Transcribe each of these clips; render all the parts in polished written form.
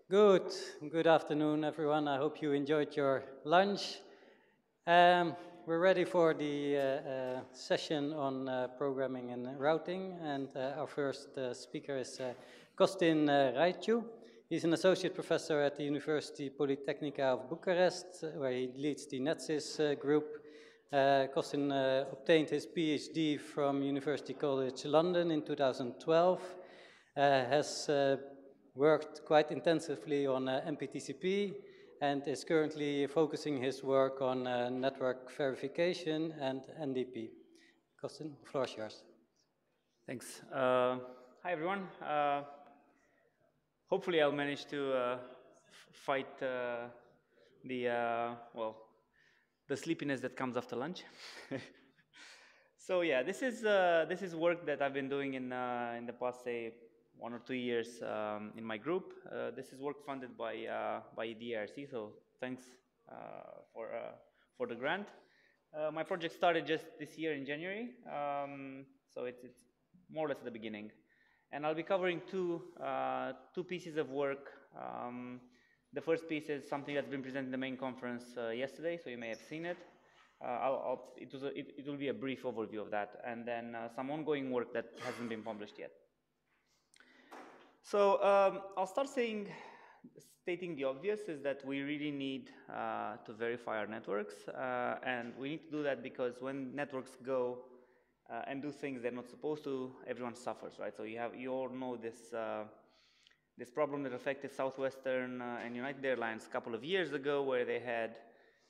Good afternoon, everyone. I hope you enjoyed your lunch. We're ready for the session on programming and routing, and our first speaker is Costin Raicu. He's an associate professor at the University Polytechnica of Bucharest, where he leads the NetSys group. Costin obtained his PhD from University College London in 2012, has worked quite intensively on MPTCP and is currently focusing his work on network verification and NDP. Costin, the floor is yours. Thanks. Hi, everyone. Hopefully, I'll manage to fight the sleepiness that comes after lunch. So yeah, this is work that I've been doing in the past, say, 1 or 2 years in my group. This is work funded by EDRC. So thanks for the grant. My project started just this year in January, so it's more or less at the beginning. And I'll be covering two pieces of work. The first piece is something that's been presented in the main conference yesterday, so you may have seen it. It will be a brief overview of that, and then some ongoing work that hasn't been published yet. So I'll start stating the obvious is that we really need to verify our networks, and we need to do that because when networks go and do things they're not supposed to, everyone suffers, right? So you all know this problem that affected Southwestern and United Airlines a couple of years ago, where they had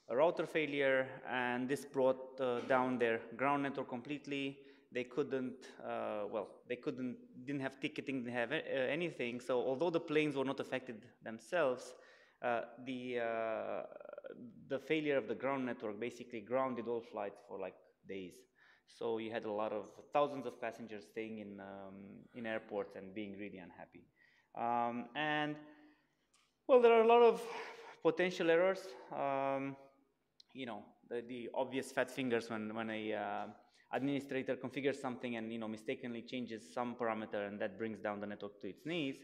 a router failure, and this brought down their ground network completely. They didn't have ticketing, didn't have anything. So although the planes were not affected themselves, the failure of the ground network basically grounded all flights for like days. So you had a lot of thousands of passengers staying in airports and being really unhappy. And well, there are a lot of potential errors. The obvious fat fingers when a administrator configures something and mistakenly changes some parameter, and that brings down the network to its knees.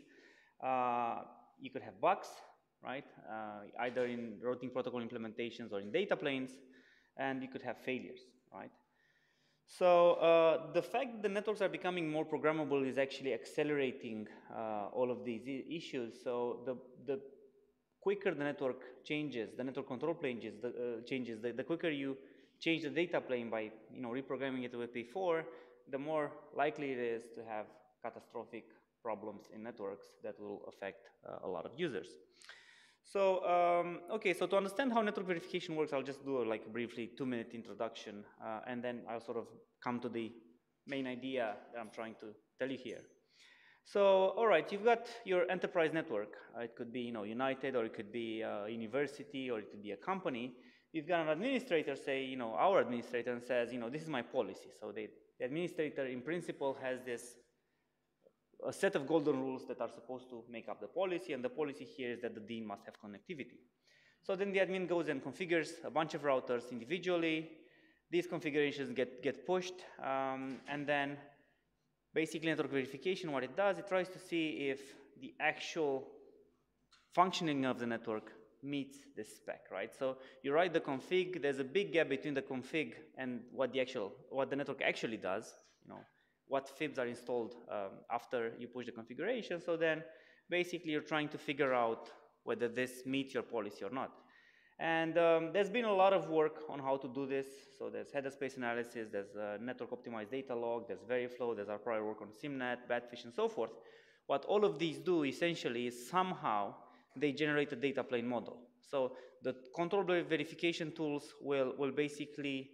You could have bugs, right? Either in routing protocol implementations or in data planes, and you could have failures, right? So the fact that the networks are becoming more programmable is actually accelerating all of these issues. So the quicker the network changes, the network control plane changes, the quicker you change the data plane by reprogramming it with P4, the more likely it is to have catastrophic problems in networks that will affect a lot of users. So okay, so to understand how network verification works, I'll just do like a briefly 2-minute introduction, and then I'll sort of come to the main idea that I'm trying to tell you here. So, all right, you've got your enterprise network. It could be, United, or it could be a university, or it could be a company. You've got an administrator, say, our administrator, and says, this is my policy. So the administrator, in principle, has a set of golden rules that are supposed to make up the policy, and the policy here is that the DIN must have connectivity. So then the admin goes and configures a bunch of routers individually. These configurations get pushed, and then basically network verification, what it does, it tries to see if the actual functioning of the network meets this spec, right? So you write the config, there's a big gap between the config and what the network actually does, what fibs are installed after you push the configuration. So then basically you're trying to figure out whether this meets your policy or not. And there's been a lot of work on how to do this. So there's header space analysis, there's network optimized data log, there's Veriflow, there's our prior work on SIMNet, Batfish, and so forth. What all of these do essentially is somehow they generate a data plane model. So the control verification tools will basically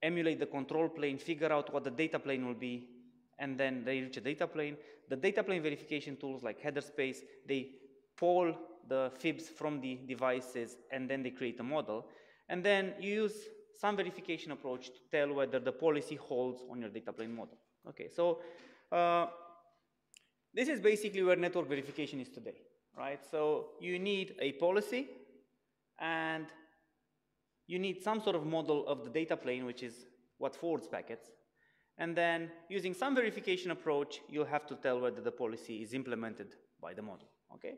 emulate the control plane, figure out what the data plane will be, and then they reach a data plane. The data plane verification tools like header space, they poll the fibs from the devices, and then they create a model. And then you use some verification approach to tell whether the policy holds on your data plane model. Okay, so this is basically where network verification is today, right? So you need a policy, and you need some sort of model of the data plane, which is what forwards packets. And then using some verification approach, you'll have to tell whether the policy is implemented by the model, okay?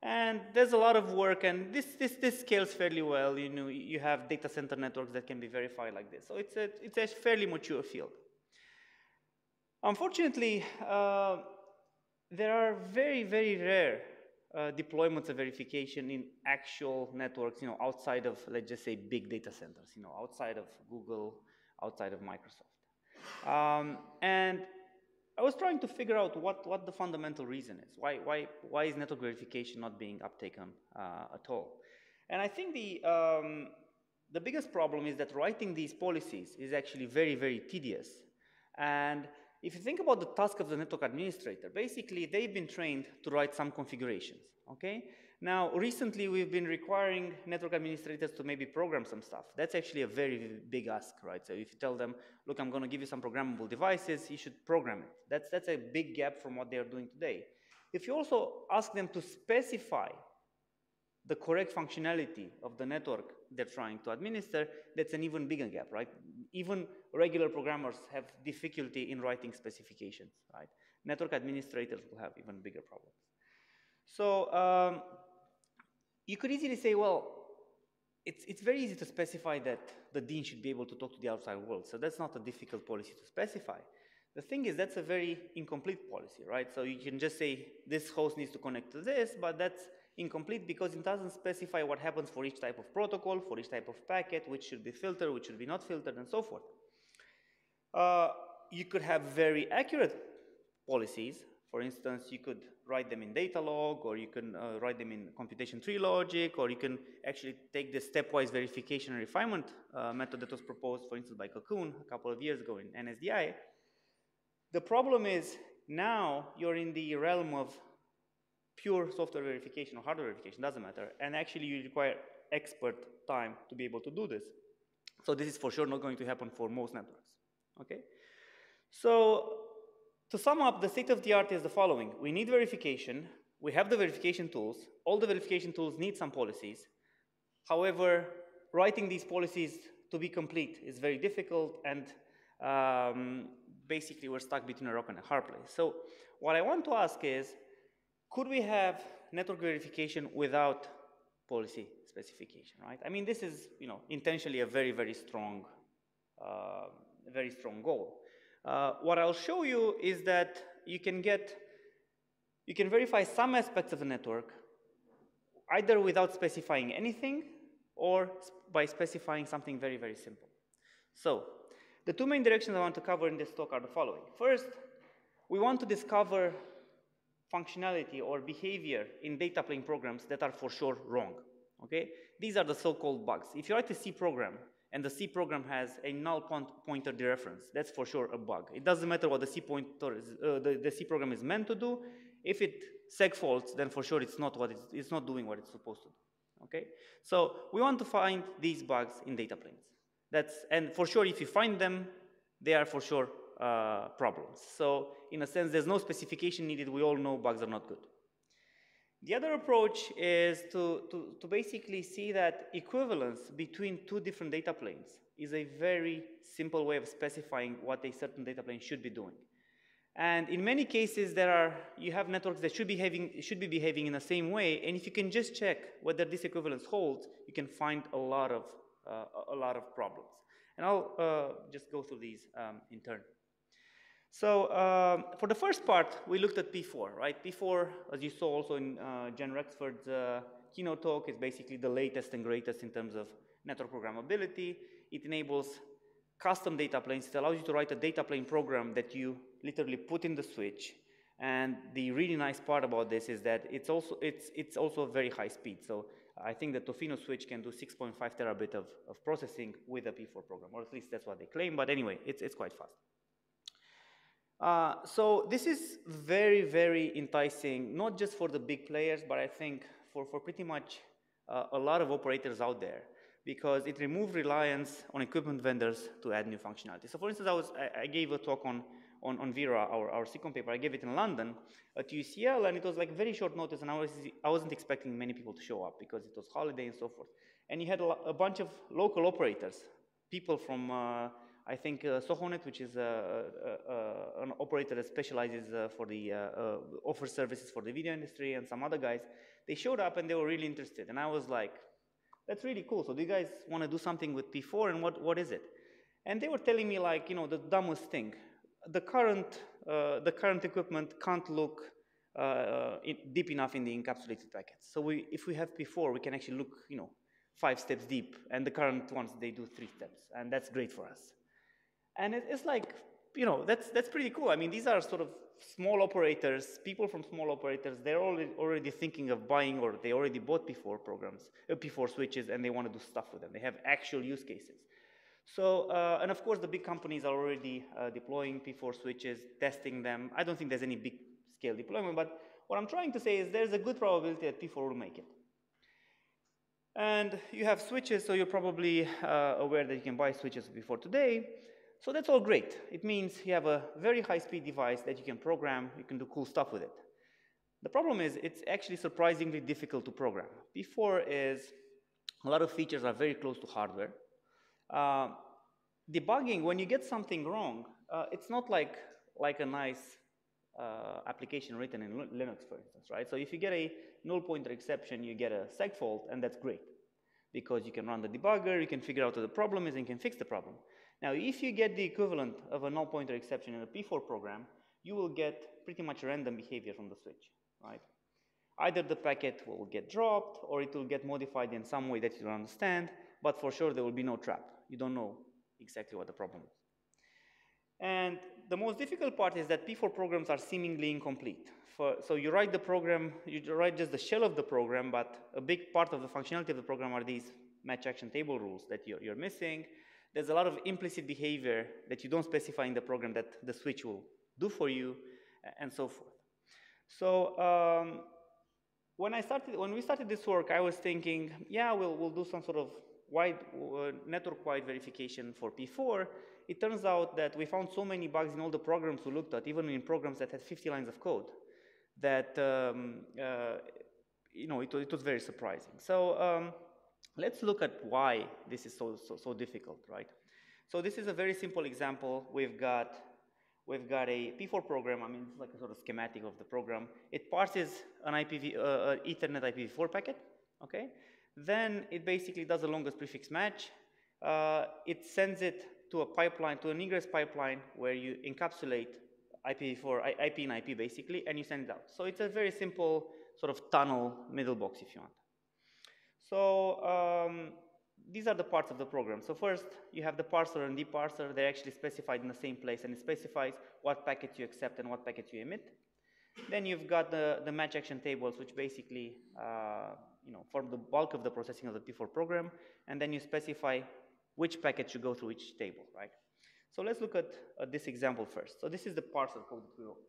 And there's a lot of work, and this scales fairly well. You know, you have data center networks that can be verified like this. So it's a fairly mature field. Unfortunately, there are very, very rare deployments of verification in actual networks, you know, outside of, let's just say, big data centers, you know, outside of Google, outside of Microsoft. And I was trying to figure out what the fundamental reason is. Why is network verification not being uptaken at all? And I think the biggest problem is that writing these policies is actually very, very tedious. And if you think about the task of the network administrator, basically they've been trained to write some configurations, okay? Now, recently we've been requiring network administrators to maybe program some stuff. That's actually a very big ask, right? So if you tell them, look, I'm gonna give you some programmable devices, you should program it. That's a big gap from what they are doing today. If you also ask them to specify the correct functionality of the network they're trying to administer, that's an even bigger gap, right? Even regular programmers have difficulty in writing specifications, right? Network administrators will have even bigger problems. So you could easily say, well, it's very easy to specify that the dean should be able to talk to the outside world, so that's not a difficult policy to specify. The thing is, that's a very incomplete policy, right? So you can just say, this host needs to connect to this, but that's incomplete because it doesn't specify what happens for each type of protocol, for each type of packet, which should be filtered, which should be not filtered, and so forth. You could have very accurate policies. For instance, you could write them in data log, or you can write them in computation tree logic, or you can actually take the stepwise verification and refinement method that was proposed, for instance, by Cocoon a couple of years ago in NSDI. The problem is now you're in the realm of pure software verification or hardware verification, doesn't matter, and actually you require expert time to be able to do this. So this is for sure not going to happen for most networks, okay? So to sum up, the state of the art is the following. We need verification, we have the verification tools, all the verification tools need some policies. However, writing these policies to be complete is very difficult, and basically we're stuck between a rock and a hard place. So what I want to ask is, could we have network verification without policy specification, right? I mean, this is, you know, intentionally a very strong goal. What I'll show you is that you can verify some aspects of the network either without specifying anything or by specifying something very simple. So the two main directions I want to cover in this talk are the following. First, we want to discover functionality or behavior in data plane programs that are for sure wrong, okay? These are the so-called bugs. If you write a C program and the C program has a null pointer dereference, that's for sure a bug. It doesn't matter what the C pointer is, the C program is meant to do. If it segfaults, then for sure it's not doing what it's supposed to do, okay? So we want to find these bugs in data planes. And for sure, if you find them, they are for sure problems. So in a sense, there's no specification needed. We all know bugs are not good. The other approach is to basically see that equivalence between two different data planes is a very simple way of specifying what a certain data plane should be doing. And in many cases, you have networks that should be behaving in the same way, and if you can just check whether this equivalence holds, you can find a lot of problems. And I'll just go through these in turn. So for the first part, we looked at P4, right? P4, as you saw also in Jen Rexford's keynote talk, is basically the latest and greatest in terms of network programmability. It enables custom data planes. It allows you to write a data plane program that you literally put in the switch. And the really nice part about this is that it's also very high speed. So I think the Tofino switch can do 6.5 terabit of processing with a P4 program, or at least that's what they claim. But anyway, it's quite fast. So this is very enticing, not just for the big players, but I think for pretty much a lot of operators out there, because it removes reliance on equipment vendors to add new functionality. So for instance, I gave a talk on Vera, our SICOM paper. I gave it in London at UCL, and it was like very short notice, and I wasn't expecting many people to show up because it was holiday and so forth. And you had a bunch of local operators, people from I think Sohonet, which is an operator that specializes offers services for the video industry, and some other guys. they showed up and they were really interested. And I was like, that's really cool. So do you guys want to do something with P4, and what is it? And they were telling me, like, the dumbest thing. The current equipment can't look deep enough in the encapsulated packets. So if we have P4, we can actually look, 5 steps deep, and the current ones, they do 3 steps, and that's great for us. And it's like, that's pretty cool. I mean, these are sort of small operators, people from small operators, they're already thinking of buying, or they already bought P4 programs, P4 switches, and they want to do stuff with them. They have actual use cases. So, and of course, the big companies are already deploying P4 switches, testing them. I don't think there's any big scale deployment, but what I'm trying to say is there's a good probability that P4 will make it. And you have switches, so you're probably aware that you can buy switches P4 today. So that's all great. It means you have a very high-speed device that you can program, you can do cool stuff with it. The problem is it's actually surprisingly difficult to program. P4 is, a lot of features are very close to hardware. Debugging, when you get something wrong, it's not like a nice application written in Linux, for instance, right? So if you get a null pointer exception, you get a seg fault, and that's great, because you can run the debugger, you can figure out what the problem is, and you can fix the problem. Now, if you get the equivalent of a null pointer exception in a P4 program, you will get pretty much random behavior from the switch, right? Either the packet will get dropped, or it will get modified in some way that you don't understand, but for sure there will be no trap. You don't know exactly what the problem is. And the most difficult part is that P4 programs are seemingly incomplete. So you write the program, you write just the shell of the program, but a big part of the functionality of the program are these match action table rules that you're missing. There's a lot of implicit behavior that you don't specify in the program that the switch will do for you, and so forth. So when we started this work, I was thinking, yeah, we'll do some sort of network-wide verification for P4. It turns out that we found so many bugs in all the programs we looked at, even in programs that had 50 lines of code, that it was very surprising. So let's look at why this is so difficult, right? So this is a very simple example. We've got a P4 program. I mean, it's like a sort of schematic of the program. It parses an Ethernet IPv4 packet, okay? Then it basically does the longest prefix match. It sends it to a pipeline, to an ingress pipeline, where you encapsulate IPv4, IP and IP basically, and you send it out. So it's a very simple sort of tunnel middle box, if you want. So these are the parts of the program. So first, you have the parser and deparser. They're actually specified in the same place, and it specifies what packets you accept and what packets you emit. Then you've got the match action tables, which basically form the bulk of the processing of the P4 program, and then you specify which packet should go through each table, right? So let's look at this example first. So this is the parser code that we wrote,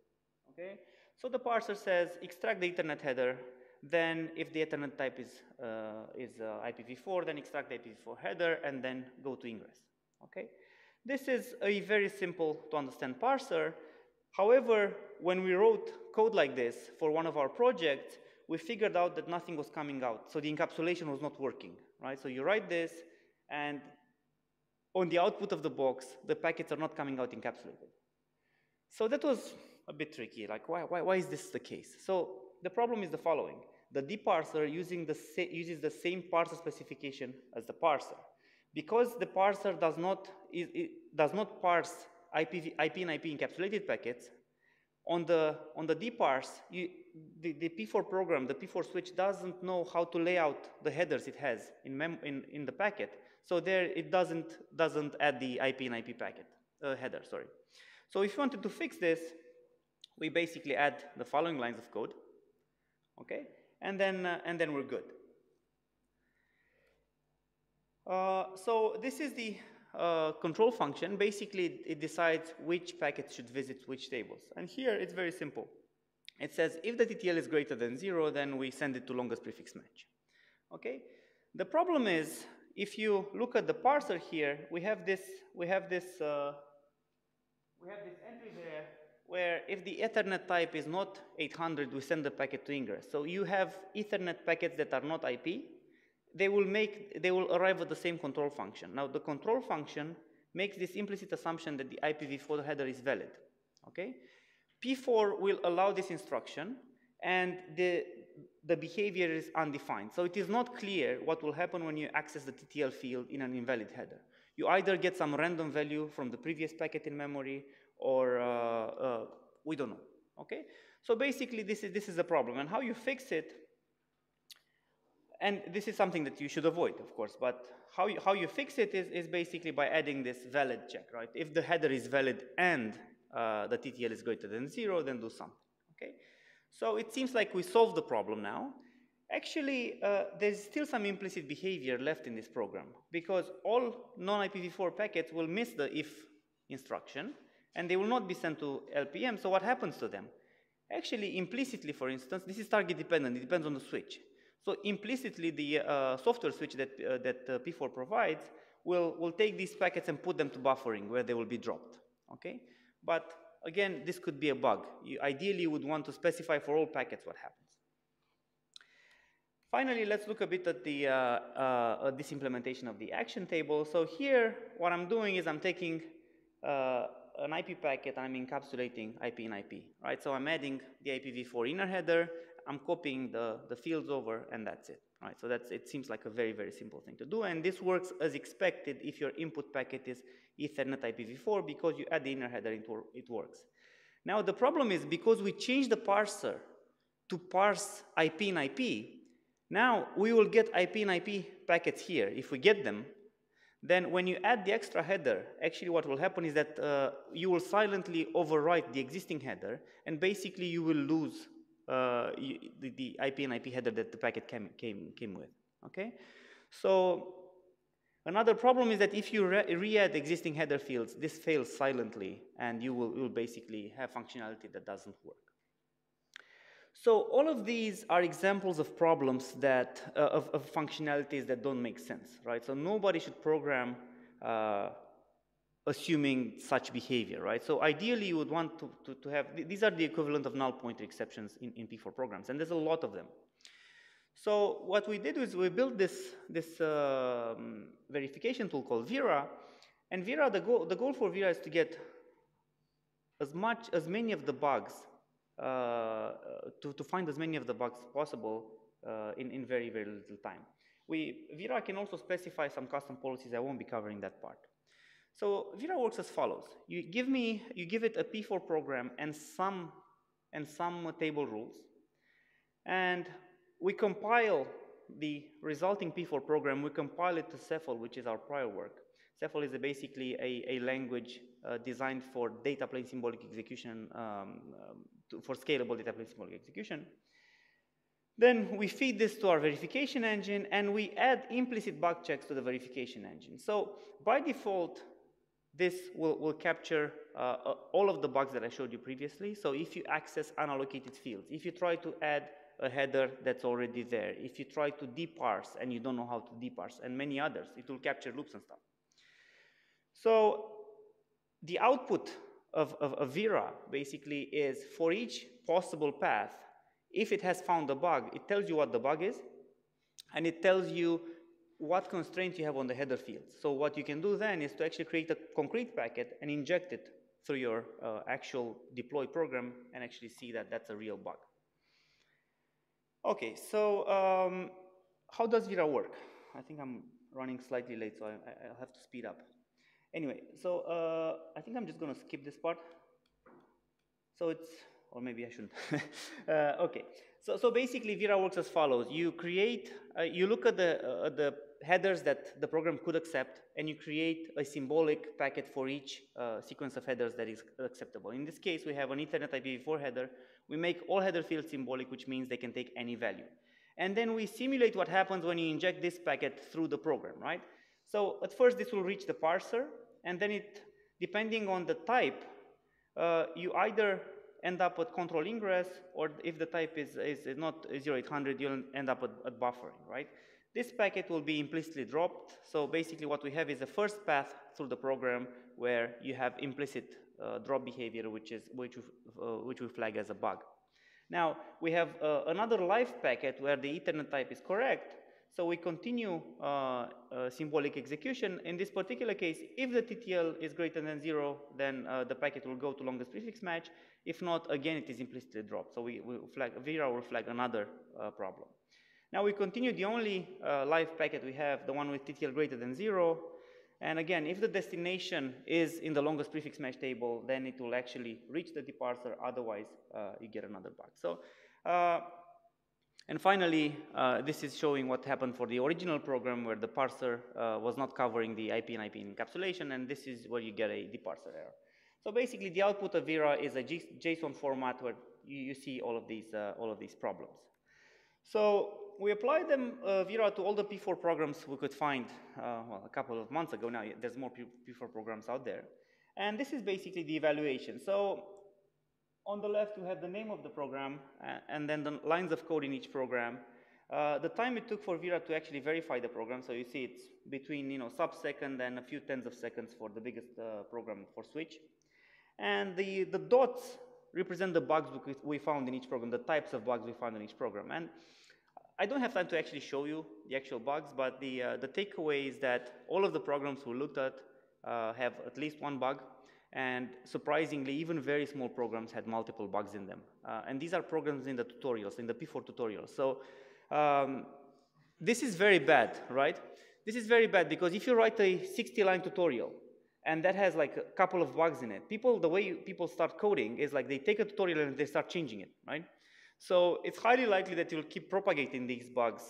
okay? So the parser says extract the Ethernet header, then if the Ethernet type is IPv4, then extract the IPv4 header, and then go to ingress, okay? This is a very simple to understand parser. However, when we wrote code like this for one of our projects, we figured out that nothing was coming out. So the encapsulation was not working, right? So you write this, and on the output of the box, the packets are not coming out encapsulated. So that was a bit tricky. Like, why is this the case? So the problem is the following. The deparser uses the same parser specification as the parser. Because the parser does not parse IP and IP encapsulated packets, on the deparse, the P4 program, the P4 switch doesn't know how to lay out the headers it has in the packet. So there it doesn't add the IP and IP packet header, sorry. So if you wanted to fix this, we basically add the following lines of code, okay? And then we're good. So this is the control function. Basically, it decides which packets should visit which tables. And here, it's very simple. It says, if the TTL is greater than 0, then we send it to longest prefix match. Okay? The problem is, if you look at the parser here, we have this entry there, where if the Ethernet type is not 800, we send the packet to ingress. So you have Ethernet packets that are not IP. They will arrive at the same control function. Now, the control function makes this implicit assumption that the IPv4 header is valid, okay? P4 will allow this instruction, and the behavior is undefined. So it is not clear what will happen when you access the TTL field in an invalid header. You either get some random value from the previous packet in memory, or we don't know, okay? So basically, this is a problem, and how you fix it, and this is something that you should avoid, of course, but how you fix it is basically by adding this valid check, right? If the header is valid and the TTL is greater than 0, then do something, okay? So it seems like we solved the problem now. Actually, there's still some implicit behavior left in this program, because all non-IPv4 packets will miss the if instruction, and they will not be sent to LPM, so what happens to them? Actually, implicitly, for instance, this is target dependent, it depends on the switch. So implicitly, the software switch that P4 provides will take these packets and put them to buffering, where they will be dropped, okay? But again, this could be a bug. You ideally would want to specify for all packets what happens. Finally, let's look a bit at this implementation of the action table. So here, what I'm doing is I'm taking an IP packet and I'm encapsulating IP in IP, right? So I'm adding the IPv4 inner header, I'm copying the fields over, and that's it, right? So it seems like a very, very simple thing to do, and this works as expected if your input packet is Ethernet IPv4, because you add the inner header, it works. Now the problem is, because we changed the parser to parse IP in IP, now we will get IP in IP packets here. If we get them, then when you add the extra header, actually what will happen is that you will silently overwrite the existing header, and basically you will lose the IP and IP header that the packet came with, okay? So another problem is that if you re-add existing header fields, this fails silently, and you will basically have functionality that doesn't work. So all of these are examples of problems that, of functionalities that don't make sense, right? So nobody should program assuming such behavior, right? So ideally you would want to have, these are the equivalent of null pointer exceptions in P4 programs, and there's a lot of them. So what we did was we built this verification tool called Vera, and Vera, the goal for Vera is to get as many of the bugs, to find as many of the bugs possible in very, very little time. Vera can also specify some custom policies. I won't be covering that part. So Vera works as follows. You give it a P4 program and some table rules, and we compile the resulting P4 program. We compile it to Cephal, which is our prior work. Cephal is basically a language designed for data plane symbolic execution, for scalable data plane symbolic execution. Then we feed this to our verification engine, and we add implicit bug checks to the verification engine. So by default, this will capture all of the bugs that I showed you previously. So if you access unallocated fields, if you try to add a header that's already there, if you try to deparse and you don't know how to deparse, and many others, it will capture loops and stuff. So the output of Vera basically is, for each possible path, if it has found a bug, it tells you what the bug is, and it tells you what constraints you have on the header fields. So what you can do then is to actually create a concrete packet and inject it through your actual deploy program and actually see that that's a real bug. Okay, so how does Vera work? I think I'm running slightly late, so I'll have to speed up. Anyway, so I think I'm just going to skip this part. So it's, or maybe I shouldn't. Okay, so basically Vera works as follows. You create, you look at the headers that the program could accept, and you create a symbolic packet for each sequence of headers that is acceptable. In this case, we have an Ethernet IPv4 header. We make all header fields symbolic, which means they can take any value. And then we simulate what happens when you inject this packet through the program, right? So at first, this will reach the parser, and then depending on the type, you either end up at control ingress, or if the type is not 0800, you'll end up at buffering, right? This packet will be implicitly dropped. So basically what we have is a first path through the program where you have implicit drop behavior, which we flag as a bug. Now, we have another live packet where the Ethernet type is correct. So we continue symbolic execution. In this particular case, if the TTL is greater than 0, then the packet will go to longest prefix match. If not, again, it is implicitly dropped. So we flag, Vera will flag another problem. Now we continue the only live packet we have, the one with TTL greater than 0. And again, if the destination is in the longest prefix match table, then it will actually reach the deparser. Otherwise, you get another bug. So, and finally, this is showing what happened for the original program where the parser was not covering the IP and IP encapsulation, and this is where you get a deparser error. So basically, the output of Vera is a JSON format where you see all of these problems. So we applied Vera to all the P4 programs we could find, well, a couple of months ago. Now there's more P4 programs out there. And this is basically the evaluation. So on the left, you have the name of the program, and then the lines of code in each program. The time it took for Vera to actually verify the program, so you see it's between sub-second and a few tens of seconds for the biggest program for switch. And the dots represent the bugs we found in each program, the types of bugs we found in each program. And I don't have time to actually show you the actual bugs, but the takeaway is that all of the programs we looked at have at least one bug, and surprisingly, even very small programs had multiple bugs in them. And these are programs in the tutorials, in the P4 tutorials. So this is very bad, right? This is very bad because if you write a 60-line tutorial, and that has like a couple of bugs in it, the way people start coding is like they take a tutorial and they start changing it, right? So it's highly likely that you'll keep propagating these bugs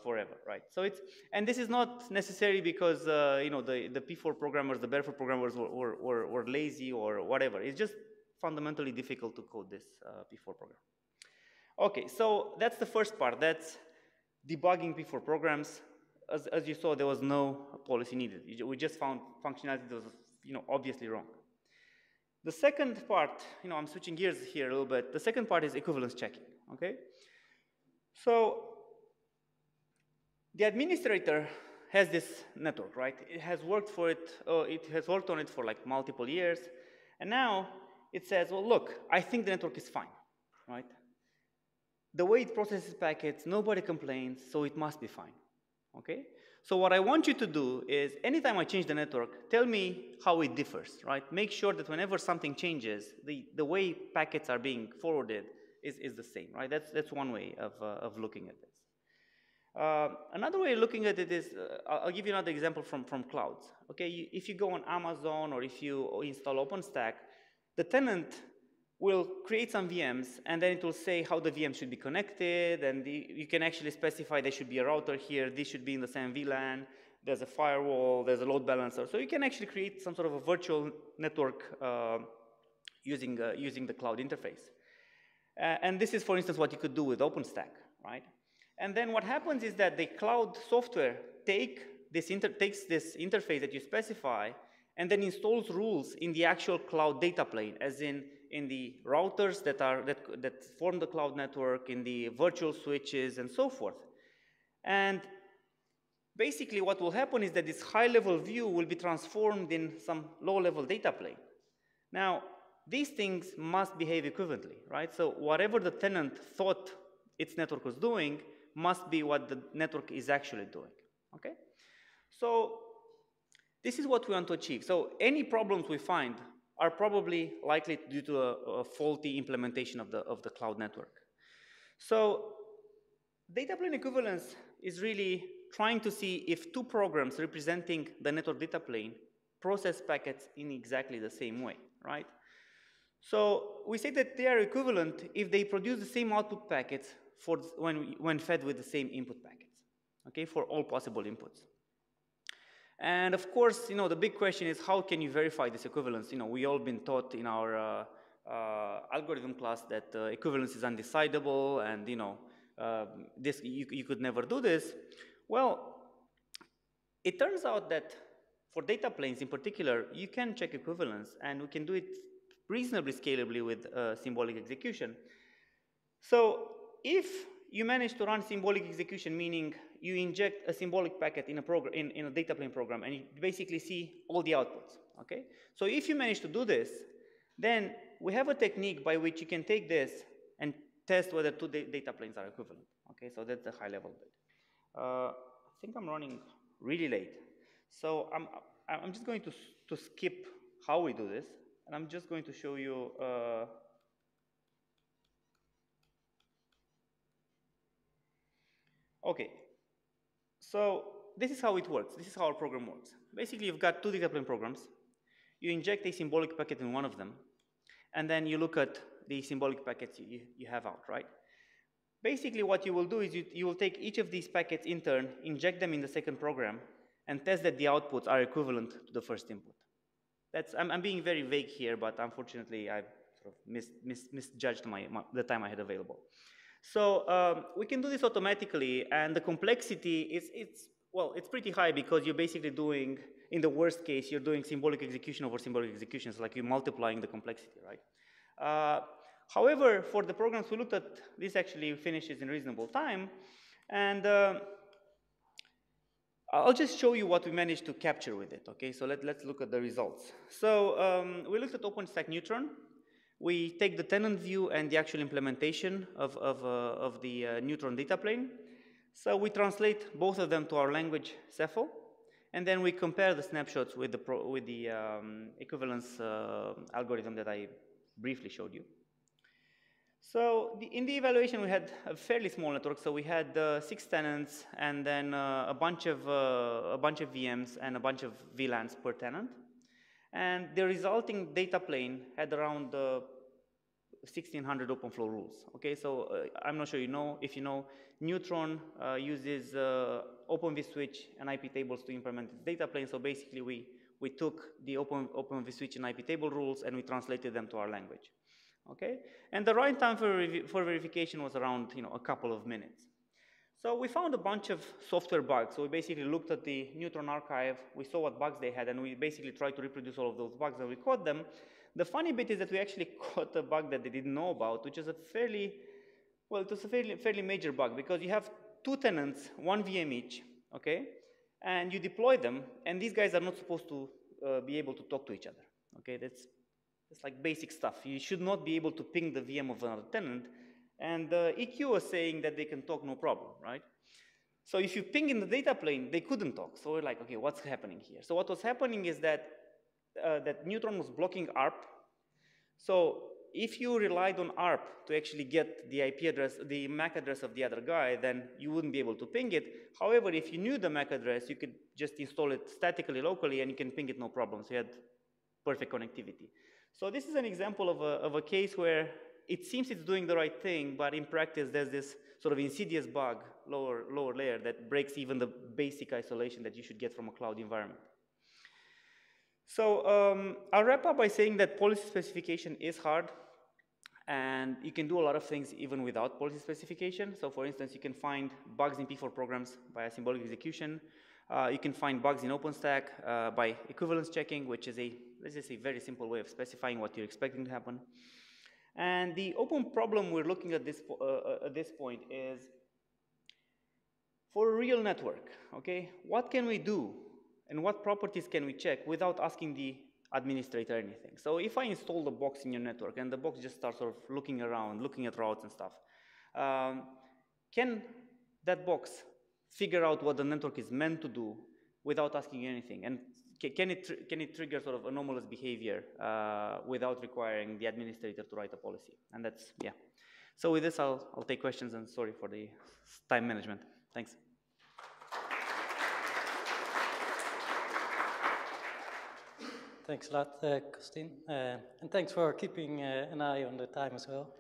forever, right? So and this is not necessarily because the P4 programmers, the barefoot programmers were lazy or whatever. It's just fundamentally difficult to code this P4 program. Okay, so that's the first part. That's debugging P4 programs. As you saw, there was no policy needed. We just found functionality that was obviously wrong. The second part, I'm switching gears here a little bit. The second part is equivalence checking, okay? So the administrator has this network, right? It has worked for it, it has worked on it for like multiple years. And now it says, well, look, I think the network is fine, right? The way it processes packets, nobody complains, so it must be fine, okay? So what I want you to do is, anytime I change the network, tell me how it differs, right? Make sure that whenever something changes, the way packets are being forwarded is the same, right? That's one way of looking at this. Another way of looking at it is, I'll give you another example from clouds. Okay, if you go on Amazon or if you install OpenStack, the tenant will create some VMs, and then it will say how the VM should be connected, and you can actually specify there should be a router here, this should be in the same VLAN, there's a firewall, there's a load balancer. So you can actually create some sort of a virtual network using the cloud interface. And this is, for instance, what you could do with OpenStack, right? And then what happens is that the cloud software takes this interface that you specify and then installs rules in the actual cloud data plane, as in the routers that form the cloud network, in the virtual switches, and so forth. And basically what will happen is that this high-level view will be transformed in some low-level data plane. Now, these things must behave equivalently, right? So whatever the tenant thought its network was doing must be what the network is actually doing, okay? So this is what we want to achieve. So any problems we find are probably likely due to a faulty implementation of the cloud network. So data plane equivalence is really trying to see if two programs representing the network data plane process packets in exactly the same way, right? So we say that they are equivalent if they produce the same output packets when fed with the same input packets, okay, for all possible inputs. And of course, the big question is, how can you verify this equivalence? We all been taught in our algorithm class that equivalence is undecidable, and you could never do this. Well, it turns out that for data planes in particular, you can check equivalence, and we can do it reasonably scalably with symbolic execution. So if you manage to run symbolic execution, meaning you inject a symbolic packet in a data plane program, and you basically see all the outputs, okay? So if you manage to do this, then we have a technique by which you can take this and test whether two data planes are equivalent, okay? So that's the high level bit. I think I'm running really late. So I'm just going to skip how we do this, and I'm just going to show you. Okay, so this is how it works. This is how our program works. Basically, you've got two data plane programs. You inject a symbolic packet in one of them, and then you look at the symbolic packets you have out, right? Basically, what you will do is you will take each of these packets in turn, inject them in the second program, and test that the outputs are equivalent to the first input. I'm being very vague here, but unfortunately, I've sort of misjudged the time I had available. So we can do this automatically, and the complexity it's pretty high because you're basically doing, in the worst case, you're doing symbolic execution over symbolic execution, so like you're multiplying the complexity, right? However, for the programs we looked at, this actually finishes in reasonable time, and I'll just show you what we managed to capture with it, okay? So let's look at the results. So we looked at OpenStack Neutron. We take the tenant view and the actual implementation of the Neutron data plane. So we translate both of them to our language, Cephal, and then we compare the snapshots with the equivalence algorithm that I briefly showed you. So in the evaluation, we had a fairly small network. So we had 6 tenants, and then a bunch of VMs and a bunch of VLANs per tenant. And the resulting data plane had around 1,600 OpenFlow rules. Okay, so I'm not sure if you know, Neutron uses Open vSwitch and IP tables to implement its data plane. So basically, we took the Open vSwitch and IP table rules and we translated them to our language. Okay, and the write time for verification was around a couple of minutes. So we found a bunch of software bugs. So we basically looked at the Neutron archive, we saw what bugs they had, and we basically tried to reproduce all of those bugs, and we caught them. The funny bit is that we actually caught a bug that they didn't know about, which is a fairly major bug, because you have 2 tenants, 1 VM each, okay? And you deploy them, and these guys are not supposed to be able to talk to each other, okay? That's like basic stuff. You should not be able to ping the VM of another tenant, and EQ was saying that they can talk no problem, right? So if you ping in the data plane, they couldn't talk. So we're like, okay, what's happening here? So what was happening is that Neutron was blocking ARP. So if you relied on ARP to actually get the IP address, the MAC address of the other guy, then you wouldn't be able to ping it. However, if you knew the MAC address, you could just install it statically locally, and you can ping it no problem. So you had perfect connectivity. So this is an example of a case where it seems it's doing the right thing, but in practice, there's this sort of insidious bug, lower layer, that breaks even the basic isolation that you should get from a cloud environment. So I'll wrap up by saying that policy specification is hard, and you can do a lot of things even without policy specification. So for instance, you can find bugs in P4 programs by a symbolic execution. You can find bugs in OpenStack by equivalence checking, which is let's just say, very simple way of specifying what you're expecting to happen. And the open problem we're looking at this point is, for a real network, okay, what can we do and what properties can we check without asking the administrator anything? So if I install the box in your network and the box just starts sort of looking around, looking at routes and stuff, can that box figure out what the network is meant to do without asking you anything? And can it trigger sort of anomalous behavior without requiring the administrator to write a policy? And that's, yeah. So with this, I'll take questions, and sorry for the time management. Thanks. Thanks a lot, Costin. And thanks for keeping an eye on the time as well.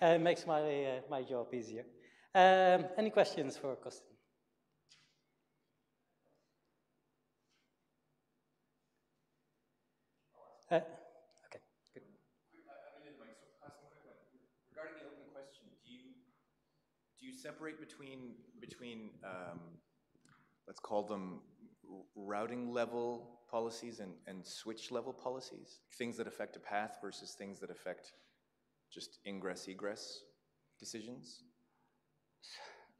It makes my job easier. Any questions for Costin? Okay, good. Regarding the open question, do you separate between let's call them routing level policies and switch level policies? Things that affect a path versus things that affect just ingress egress decisions?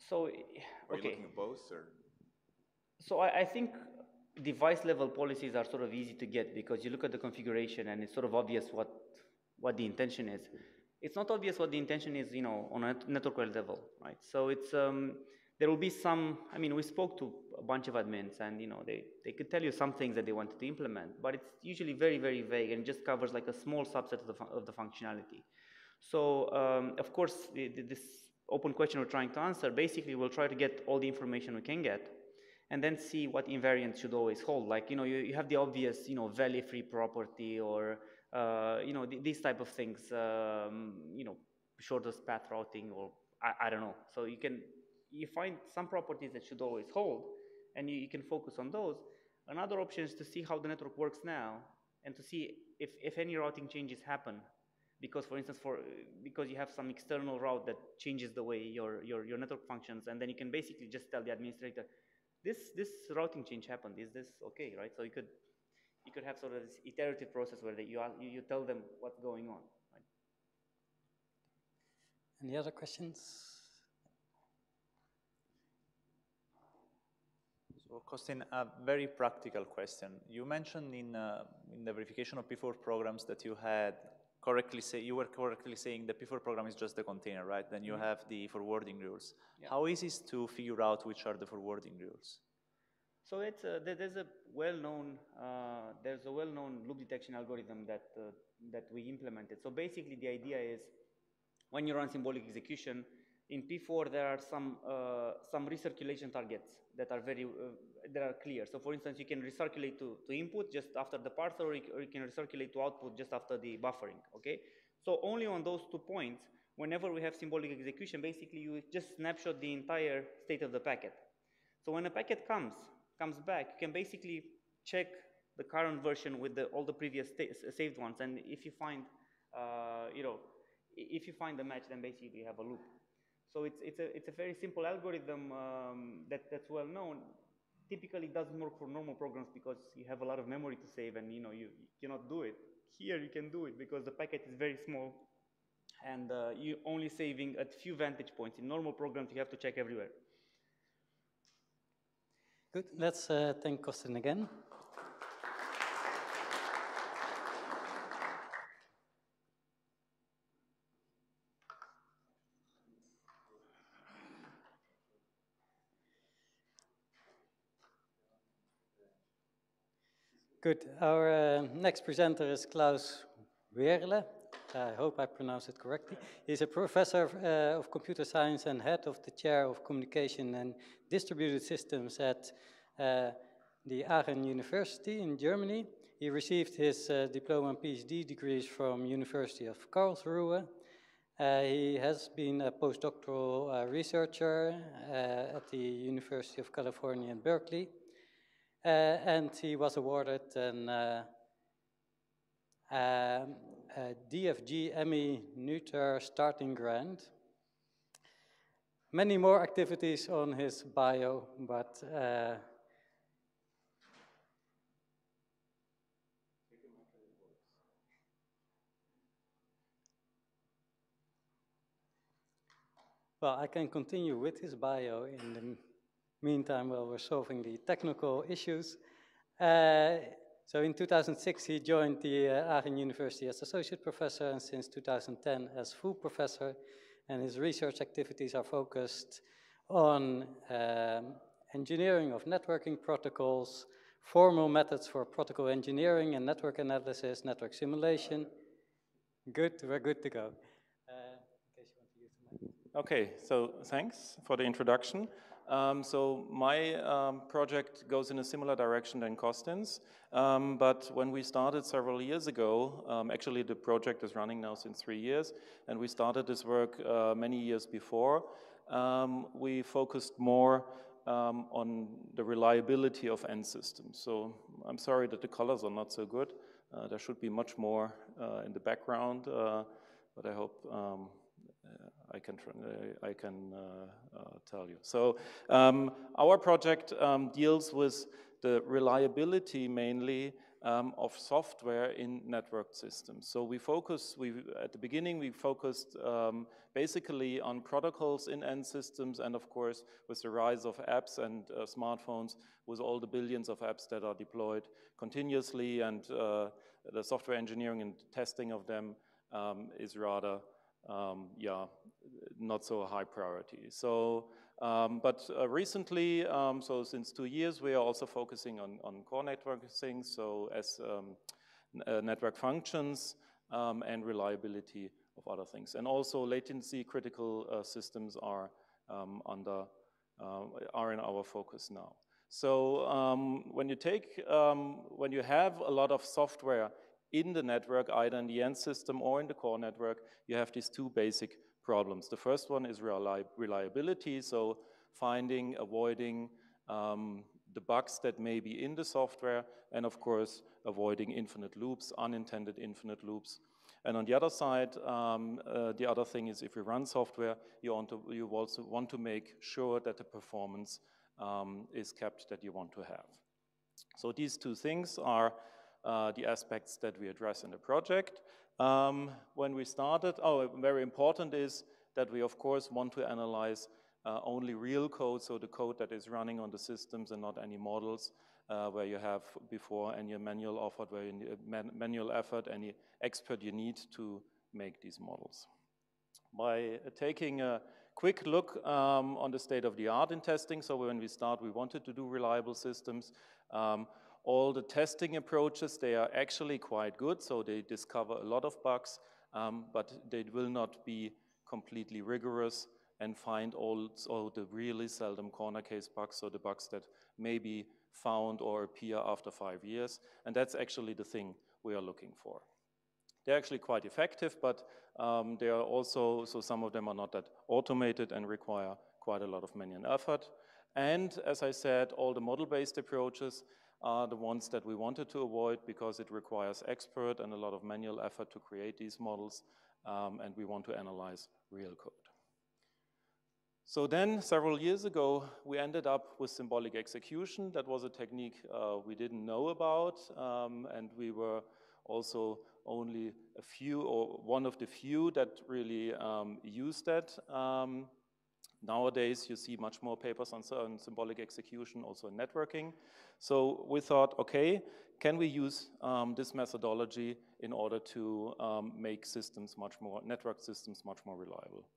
So, are you looking at both, or? So I think device level policies are sort of easy to get because you look at the configuration and it's sort of obvious what the intention is. It's not obvious what the intention is, on a network level, right? So it's There will be some, I mean, we spoke to a bunch of admins and, you know, they could tell you some things that they wanted to implement, but it's usually very, very vague and just covers like a small subset of the functionality. So, of course, this open question we're trying to answer, basically we'll try to get all the information we can get and then see what invariants should always hold. Like, you know, you have the obvious, you know, valley-free property or, you know, these type of things, you know, shortest path routing or I don't know. So you find some properties that should always hold and you can focus on those. Another option is to see how the network works now and to see if any routing changes happen. Because, for instance, because you have some external route that changes the way your network functions, and then you can basically just tell the administrator, this routing change happened. Is this okay, right? So you could have sort of this iterative process where you tell them what's going on. Right? Any other questions? So, Kostin, a very practical question. You mentioned in the verification of P4 programs that you were correctly saying the P4 program is just the container, right? Then you have the forwarding rules. Yeah. How easy is to figure out which are the forwarding rules? So there's a well-known loop detection algorithm that we implemented. So basically, the idea is when you run symbolic execution in P4, there are some recirculation targets that are clear. So for instance, you can recirculate to input just after the parser, or you can recirculate to output just after the buffering. Okay. So only on those 2 points, whenever we have symbolic execution, basically you just snapshot the entire state of the packet. So when a packet comes back, you can basically check the current version with all the previous saved ones, and if you find, you know, if you find the match, then basically you have a loop. So it's a very simple algorithm that's well known. Typically, it doesn't work for normal programs because you have a lot of memory to save, and you know you cannot do it. Here you can do it because the packet is very small, and you're only saving at few vantage points. In normal programs, you have to check everywhere. Good. Let's thank Kostin again. Good. Our next presenter is Klaus Weerle. I hope I pronounced it correctly. He's a professor of computer science and head of the chair of communication and distributed systems at the Aachen University in Germany. He received his diploma and PhD degrees from University of Karlsruhe. He has been a postdoctoral researcher at the University of California in Berkeley. And he was awarded a DFG Emmy Noether starting grant. Many more activities on his bio, but well, I can continue with his bio in the meantime while we're solving the technical issues. So in 2006, he joined the Aachen University as associate professor, and since 2010 as full professor. And his research activities are focused on engineering of networking protocols, formal methods for protocol engineering and network analysis, network simulation. Good, we're good to go. In case you want to use the mic. Okay, so thanks for the introduction. So my project goes in a similar direction than Kostin's, but when we started several years ago, actually the project is running now since 3 years, and we started this work many years before, we focused more on the reliability of end systems. So I'm sorry that the colors are not so good. There should be much more in the background, but I hope I can tell you. So our project deals with the reliability mainly of software in networked systems. So at the beginning we focused basically on protocols in end systems, and of course with the rise of apps and smartphones, with all the billions of apps that are deployed continuously, and the software engineering and testing of them is rather not so high priority. So But recently, so since 2 years, we are also focusing on core networking, so as network functions and reliability of other things. And also latency critical systems are in our focus now. So when you have a lot of software in the network, either in the end system or in the core network, you have these two basic problems. The first one is reliability, so finding, avoiding the bugs that may be in the software, and of course, avoiding infinite loops, unintended infinite loops. And on the other side, the other thing is if you run software, you also want to make sure that the performance is kept that you want to have. So these two things are the aspects that we address in the project. When we started, very important is that we of course want to analyze only real code, so the code that is running on the systems and not any models where you have before any manual effort, where you need manual effort, any expert you need to make these models. By taking a quick look on the state of the art in testing, so when we start, we wanted to do reliable systems. All the testing approaches, they are actually quite good, so they discover a lot of bugs, but they will not be completely rigorous and find all the really seldom corner case bugs, so the bugs that may be found or appear after 5 years, and that's actually the thing we are looking for. They're actually quite effective, but they are also, so some of them are not that automated and require quite a lot of manual effort. And as I said, all the model-based approaches are the ones that we wanted to avoid because it requires expert and a lot of manual effort to create these models, and we want to analyze real code. So then, several years ago, we ended up with symbolic execution. That was a technique we didn't know about, and we were also only a few, or one of the few that really used that. Nowadays, you see much more papers on symbolic execution, also in networking. So we thought, okay, can we use this methodology in order to make systems much more, network systems much more reliable?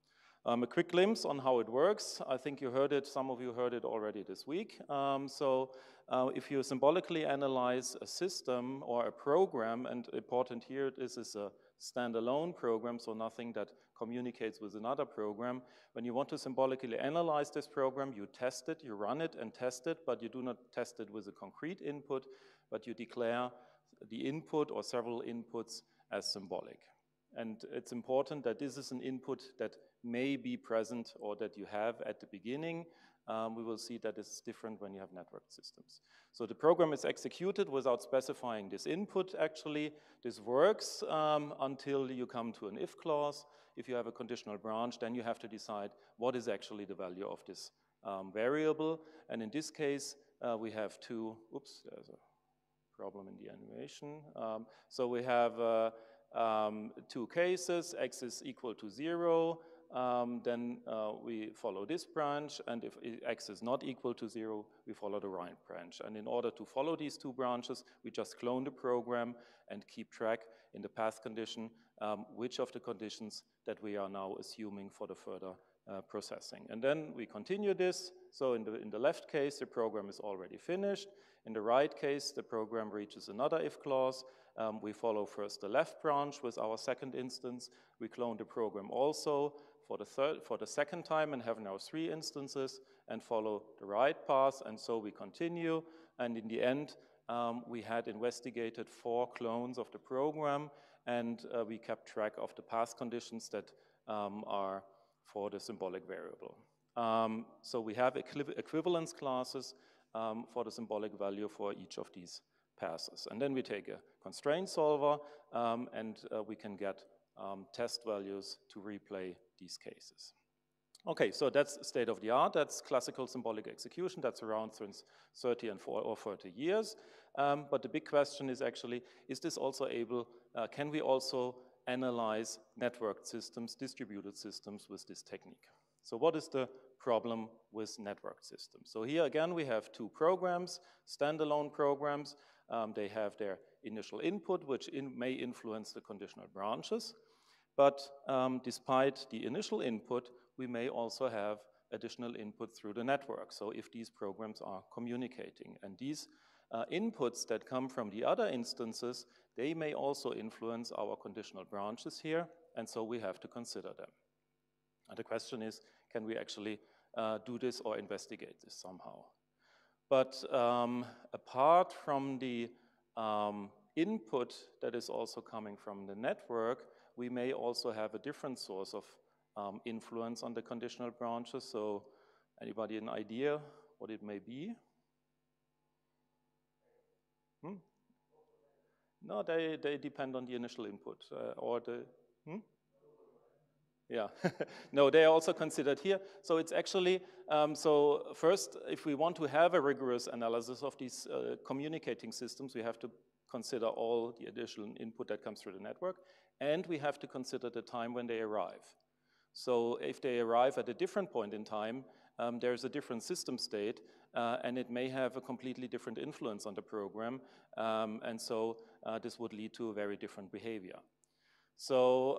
A quick glimpse on how it works. I think you heard it, some of you heard it already this week. If you symbolically analyze a system or a program, and important here, this is a standalone program, so nothing that communicates with another program. When you want to symbolically analyze this program, you test it, you run it and test it, but you do not test it with a concrete input, but you declare the input or several inputs as symbolic. And it's important that this is an input that may be present or that you have at the beginning. We will see that it's different when you have networked systems. So the program is executed without specifying this input, actually. This works until you come to an if clause. If you have a conditional branch, then you have to decide what is actually the value of this variable. And in this case, we have two, oops, there's a problem in the animation. So we have two cases, x is equal to 0, then we follow this branch, and if x is not equal to 0, we follow the right branch. And in order to follow these two branches, we just clone the program and keep track in the path condition which of the conditions that we are now assuming for the further processing. And then we continue this. So in the left case, the program is already finished. In the right case, the program reaches another if clause. We follow first the left branch with our second instance. We clone the program also for the second time and have now 3 instances and follow the right path, and so we continue. And in the end, we had investigated 4 clones of the program, and we kept track of the path conditions that are for the symbolic variable. So we have equivalence classes for the symbolic value for each of these passes. And then we take a constraint solver, and we can get test values to replay these cases. Okay, so that's state of the art. That's classical symbolic execution. That's around since 30 or 40 years. But the big question is actually, is this also able, can we also analyze networked systems, distributed systems with this technique? So what is the problem with networked systems? So here again, we have 2 programs, standalone programs. They have their initial input, which may influence the conditional branches. But despite the initial input, we may also have additional input through the network. So if these programs are communicating, and these inputs that come from the other instances, they may also influence our conditional branches here, and so we have to consider them. And the question is, can we actually do this or investigate this somehow? But apart from the input that is also coming from the network, we may also have a different source of influence on the conditional branches. So anybody an idea what it may be? No, they depend on the initial input or the, Yeah, no, they are also considered here. So it's actually, so first, if we want to have a rigorous analysis of these communicating systems, we have to consider all the additional input that comes through the network, and we have to consider the time when they arrive. So if they arrive at a different point in time, there's a different system state, and it may have a completely different influence on the program, and so this would lead to a very different behavior. So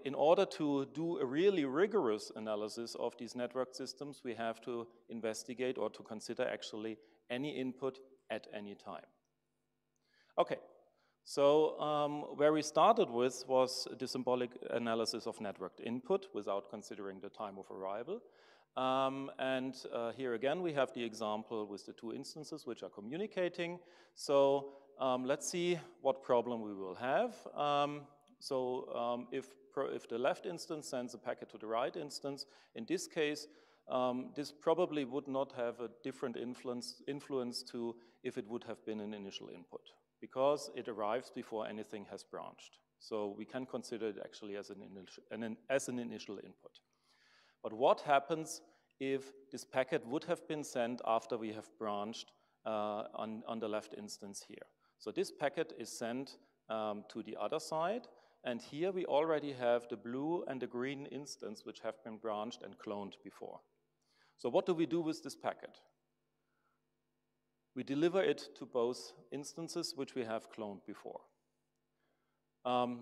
in order to do a really rigorous analysis of these network systems, we have to investigate or to consider actually any input at any time. Okay, so where we started with was the symbolic analysis of networked input without considering the time of arrival. And here again, we have the example with the two instances which are communicating. So let's see what problem we will have. So if the left instance sends a packet to the right instance, in this case, this probably would not have a different influence to if it would have been an initial input, because it arrives before anything has branched. So we can consider it actually as an initial input. But what happens if this packet would have been sent after we have branched on the left instance here? So this packet is sent to the other side, and here we already have the blue and the green instance which have been branched and cloned before. So what do we do with this packet? We deliver it to both instances which we have cloned before.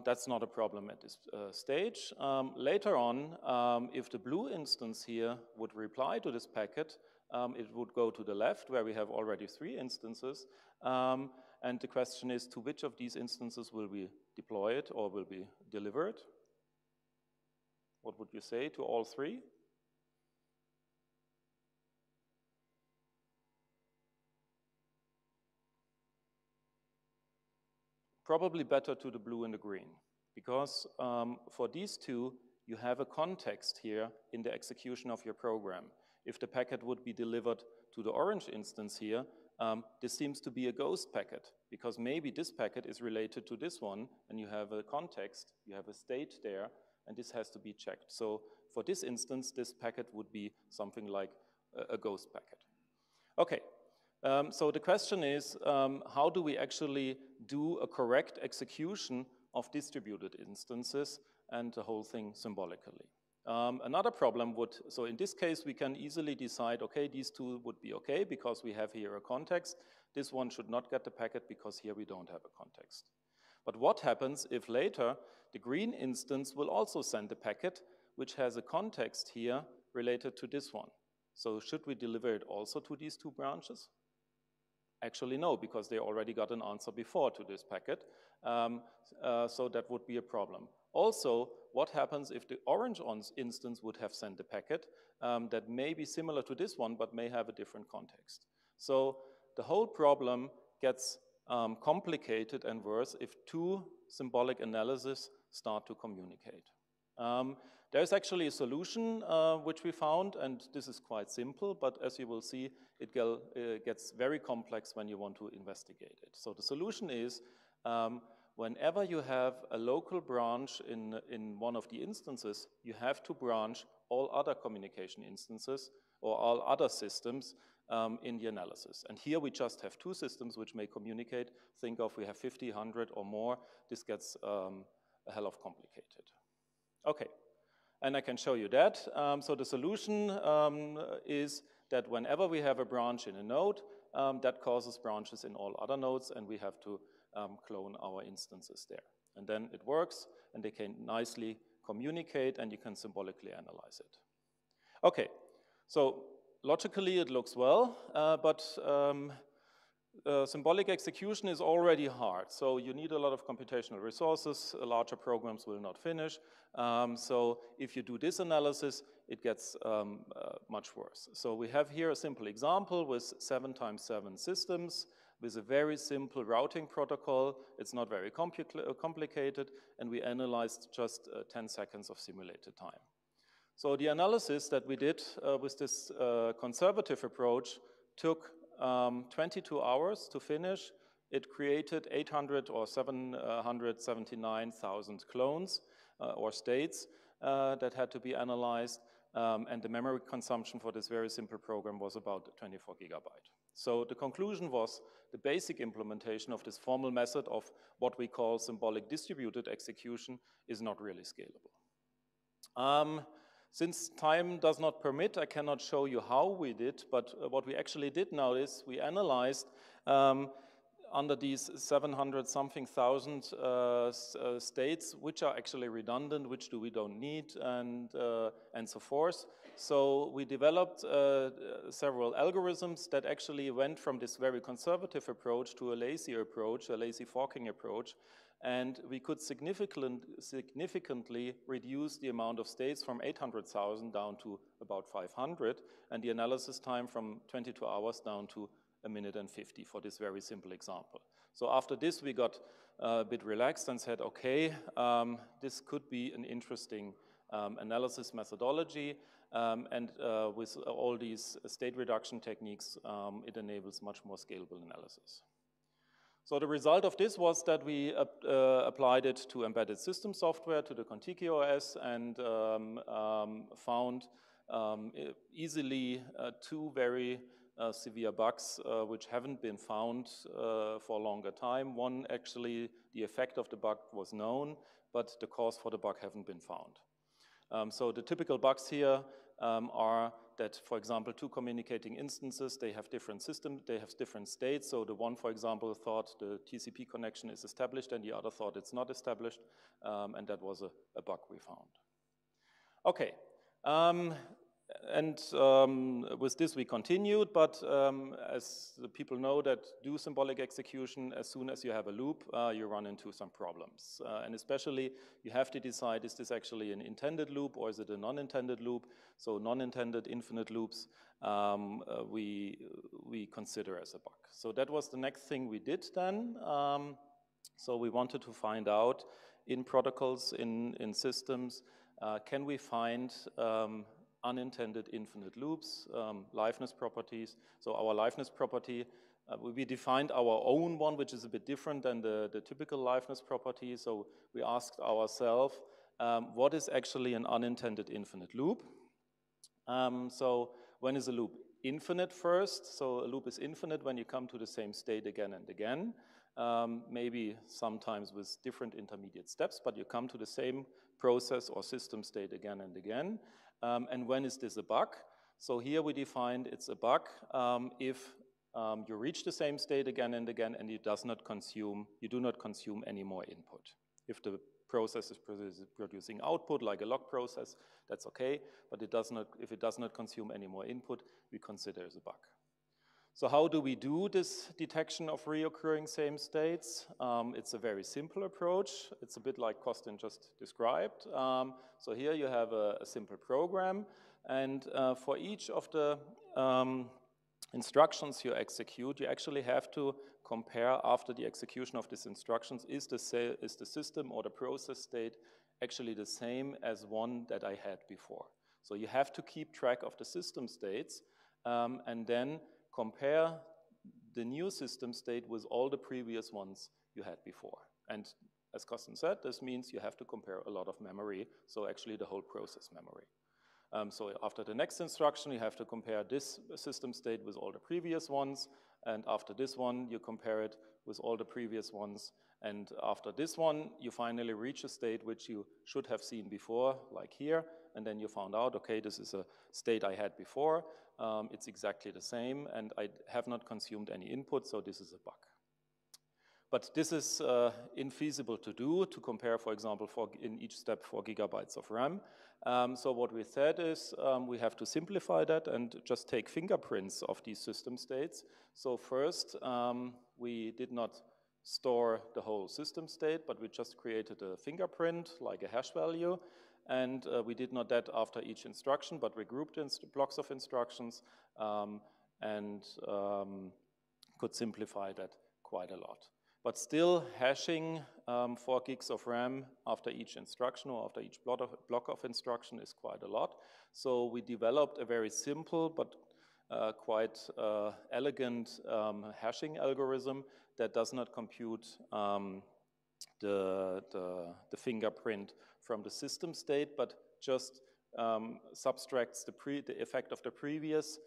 That's not a problem at this stage. Later on, if the blue instance here would reply to this packet, it would go to the left where we have already 3 instances. And the question is, to which of these instances will we deploy it or will we deliver it? What would you say to all 3? Probably better to the blue and the green, because for these two, you have a context here in the execution of your program. If the packet would be delivered to the orange instance here, this seems to be a ghost packet, because maybe this packet is related to this one, and you have a context, you have a state there, and this has to be checked. So for this instance, this packet would be something like a ghost packet. Okay, so the question is, how do we actually do a correct execution of distributed instances and the whole thing symbolically? Another problem would, so in this case, we can easily decide, okay, these two would be okay because we have here a context. This one should not get the packet because here we don't have a context. But what happens if later the green instance will also send a packet which has a context here related to this one? So should we deliver it also to these 2 branches? Actually, no, because they already got an answer before to this packet. So that would be a problem. Also, what happens if the orange instance would have sent a packet that may be similar to this one, but may have a different context? So the whole problem gets complicated and worse if 2 symbolic analyses start to communicate. There's actually a solution which we found, and this is quite simple, but as you will see, it gets very complex when you want to investigate it. So the solution is, whenever you have a local branch in one of the instances, you have to branch all other communication instances or all other systems in the analysis. And here we just have 2 systems which may communicate. Think of we have 50, 100 or more. This gets a hell of complicated. Okay, and I can show you that. So the solution is that whenever we have a branch in a node, that causes branches in all other nodes, and we have to clone our instances there. And then it works, and they can nicely communicate, and you can symbolically analyze it. Okay, So logically it looks well, but symbolic execution is already hard. So you need a lot of computational resources. Larger programs will not finish. So if you do this analysis, it gets much worse. So we have here a simple example with 7x7 systems with a very simple routing protocol. It's not very complicated, and we analyzed just 10 seconds of simulated time. So the analysis that we did with this conservative approach took 22 hours to finish. It created 800 or 779,000 clones or states that had to be analyzed, and the memory consumption for this very simple program was about 24 gigabyte. So the conclusion was the basic implementation of this formal method of what we call symbolic distributed execution is not really scalable. Since time does not permit, I cannot show you how we did, but what we actually did now is we analyzed under these 700-something thousand states, which are actually redundant, which we don't need, and so forth. So we developed several algorithms that actually went from this very conservative approach to a lazy approach, a lazy forking approach, and we could significantly reduce the amount of states from 800,000 down to about 500, and the analysis time from 22 hours down to 1 minute and 50 for this very simple example. So after this, we got a bit relaxed and said, okay, this could be an interesting analysis methodology, and with all these state reduction techniques, it enables much more scalable analysis. So the result of this was that we applied it to embedded system software, to the Contiki OS, and found easily two very severe bugs which haven't been found for a longer time. One, actually, the effect of the bug was known, but the cause for the bug haven't been found. So the typical bugs here are that, for example, two communicating instances, they have different systems, they have different states. So the one, for example, thought the TCP connection is established and the other thought it's not established, and that was a bug we found. Okay, and with this we continued, but as the people know that do symbolic execution, as soon as you have a loop, you run into some problems. And especially, you have to decide, is this actually an intended loop or is it a non-intended loop? So non-intended infinite loops we consider as a bug. So that was the next thing we did then. So we wanted to find out in protocols, in systems, can we find unintended infinite loops, liveness properties. So our liveness property, we defined our own one, which is a bit different than the typical liveness property. So we asked ourselves, what is actually an unintended infinite loop? So when is a loop infinite first? So a loop is infinite when you come to the same state again and again. Maybe sometimes with different intermediate steps, but you come to the same process or system state again and again. And when is this a bug? So here we defined it's a bug if you reach the same state again and again and you do not consume any more input. If the process is producing output like a log process, that's okay, but if it does not consume any more input, we consider it as a bug. So how do we do this detection of reoccurring same states? It's a very simple approach. It's a bit like Kostin just described. So here you have a simple program, and for each of the instructions you execute, you actually have to compare after the execution of these instructions, is the system or the process state actually the same as one that I had before? So you have to keep track of the system states and then compare the new system state with all the previous ones you had before. And as Kostin said, this means you have to compare a lot of memory, so actually the whole process memory. So after the next instruction, you have to compare this system state with all the previous ones, and after this one, you compare it with all the previous ones, and after this one, you finally reach a state which you should have seen before, like here, and then you found out, okay, this is a state I had before, it's exactly the same, and I have not consumed any input, so this is a bug. But this is infeasible to do, to compare, for example, in each step 4 gigabytes of RAM. So what we said is we have to simplify that and just take fingerprints of these system states. So first, we did not store the whole system state, but we just created a fingerprint, like a hash value. And we did not that after each instruction, but we grouped blocks of instructions and could simplify that quite a lot. But still, hashing 4 gigs of RAM after each instruction or after each block of instruction is quite a lot. So we developed a very simple but quite elegant hashing algorithm that does not compute the fingerprint from the system state, but just subtracts the effect of the previous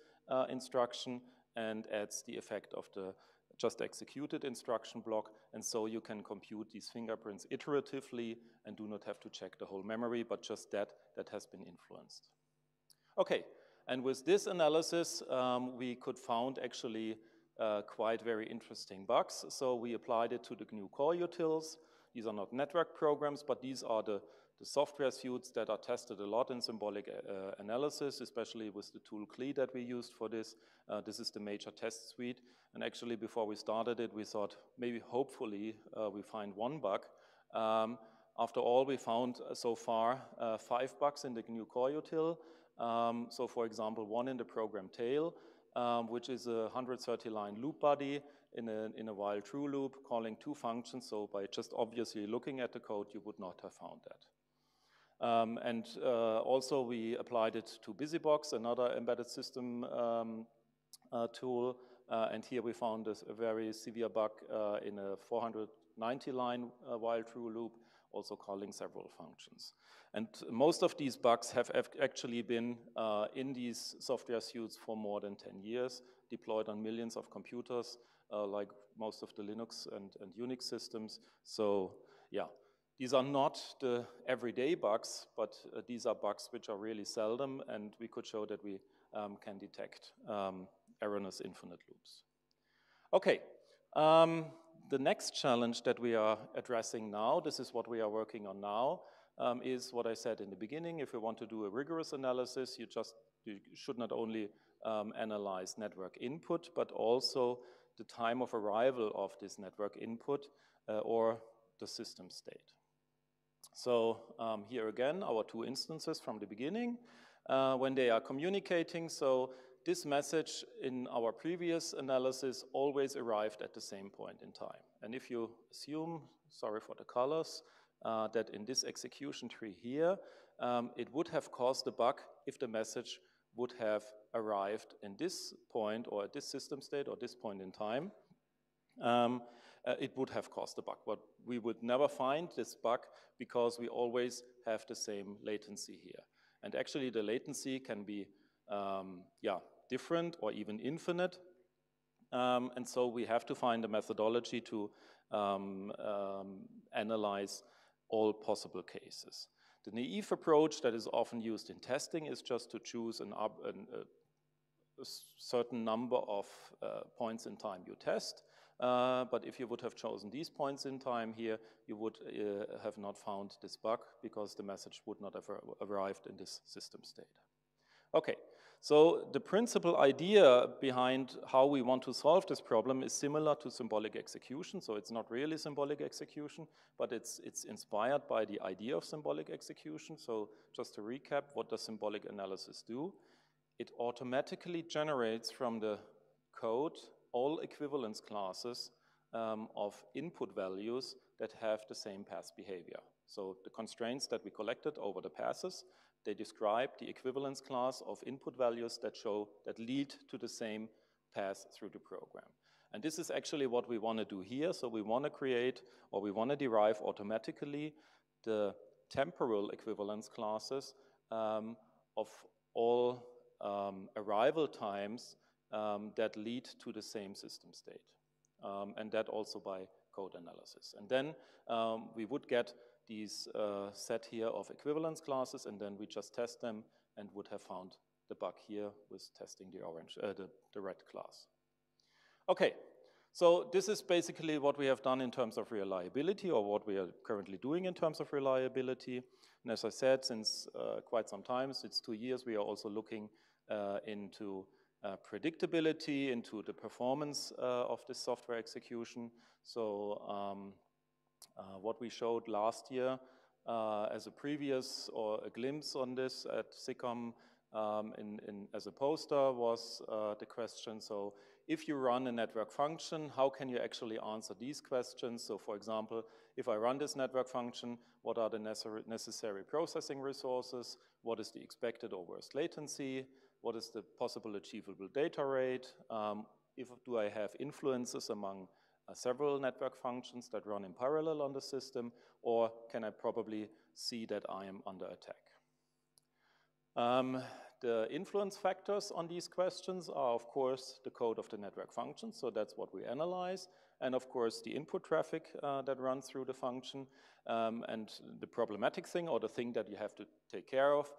instruction and adds the effect of the just executed instruction block, and so you can compute these fingerprints iteratively and do not have to check the whole memory, but just that has been influenced. Okay, and with this analysis, we could found actually quite very interesting bugs. So we applied it to the GNU core utils. These are not network programs, but these are the software suites that are tested a lot in symbolic analysis, especially with the tool CLI that we used for this. This is the major test suite. And actually, before we started it, we thought maybe, hopefully, we find one bug. After all, we found so far 5 bugs in the GNU core util. So for example, one in the program tail, which is a 130-line loop body in a while true loop calling 2 functions. So by just obviously looking at the code, you would not have found that. Also we applied it to BusyBox, another embedded system tool. And here we found a very severe bug in a 490-line while true loop, also calling several functions. And most of these bugs have actually been in these software suites for more than 10 years, deployed on millions of computers, like most of the Linux and Unix systems. So yeah, these are not the everyday bugs, but these are bugs which are really seldom, and we could show that we can detect erroneous infinite loops. Okay. The next challenge that we are addressing now, this is what we are working on now, is what I said in the beginning. If you want to do a rigorous analysis, you should not only analyze network input, but also the time of arrival of this network input or the system state. So here again, our 2 instances from the beginning, when they are communicating. So this message in our previous analysis always arrived at the same point in time. And if you assume, sorry for the colors, that in this execution tree here, it would have caused a bug if the message would have arrived in this point or at this system state or this point in time, it would have caused a bug. But we would never find this bug because we always have the same latency here. And actually the latency can be different or even infinite. And so we have to find a methodology to analyze all possible cases. The naive approach that is often used in testing is just to choose a certain number of points in time you test. But if you would have chosen these points in time here, you would have not found this bug because the message would not have arrived in this system state. Okay, so the principal idea behind how we want to solve this problem is similar to symbolic execution. So it's not really symbolic execution, but it's inspired by the idea of symbolic execution. So just to recap, what does symbolic analysis do? It automatically generates from the code all equivalence classes of input values that have the same path behavior. So the constraints that we collected over the passes, they describe the equivalence class of input values that lead to the same path through the program. And this is actually what we want to do here. So we want to create, or we want to derive automatically the temporal equivalence classes of all arrival times that lead to the same system state, and that also by code analysis. And then we would get these set here of equivalence classes, and then we just test them and would have found the bug here with testing the red class. Okay, So this is basically what we have done in terms of reliability, or what we are currently doing in terms of reliability. And as I said, since quite some time, it's 2 years, we are also looking into predictability, into the performance of this software execution. So what we showed last year as a previous or a glimpse on this at SICOM as a poster was the question, so if you run a network function, how can you actually answer these questions? So for example, if I run this network function, what are the necessary processing resources? What is the expected or worst latency? What is the possible achievable data rate? Do I have influences among several network functions that run in parallel on the system, or can I probably see that I am under attack? The influence factors on these questions are, of course, the code of the network function, so that's what we analyze, and of course the input traffic that runs through the function. And the problematic thing, or the thing that you have to take care of,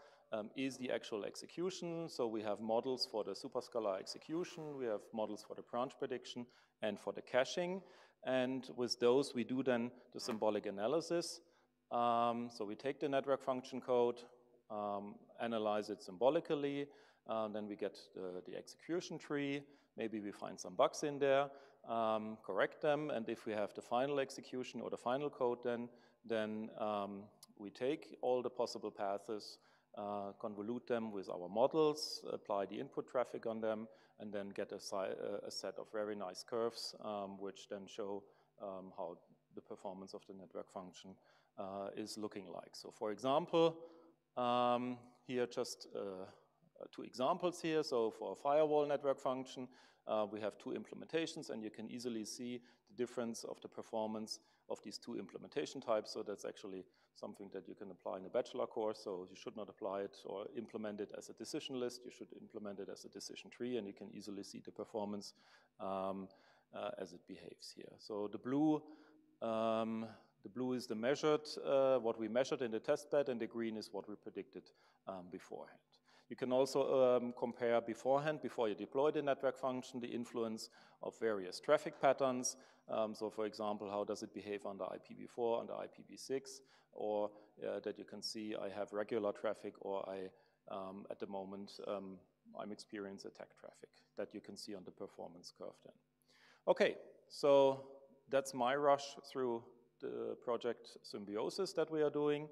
is the actual execution. So we have models for the superscalar execution, we have models for the branch prediction, and for the caching. And with those, we do then the symbolic analysis. So we take the network function code, analyze it symbolically, then we get the execution tree, maybe we find some bugs in there, correct them, and if we have the final execution or the final code then we take all the possible paths, convolute them with our models, apply the input traffic on them, and then get a set of very nice curves, which then show how the performance of the network function is looking like. So for example, here just 2 examples here. So for a firewall network function, we have 2 implementations, and you can easily see the difference of the performance of these 2 implementation types. So that's actually something that you can apply in a bachelor course. So you should not apply it or implement it as a decision list. You should implement it as a decision tree, and you can easily see the performance as it behaves here. So the blue is the measured, what we measured in the test bed, and the green is what we predicted beforehand. You can also compare beforehand, before you deploy the network function, the influence of various traffic patterns. So for example, how does it behave under IPv4, under IPv6, or that you can see I have regular traffic, or at the moment, I'm experiencing attack traffic, that you can see on the performance curve then. Okay, so that's my rush through the project Symbiosis that we are doing.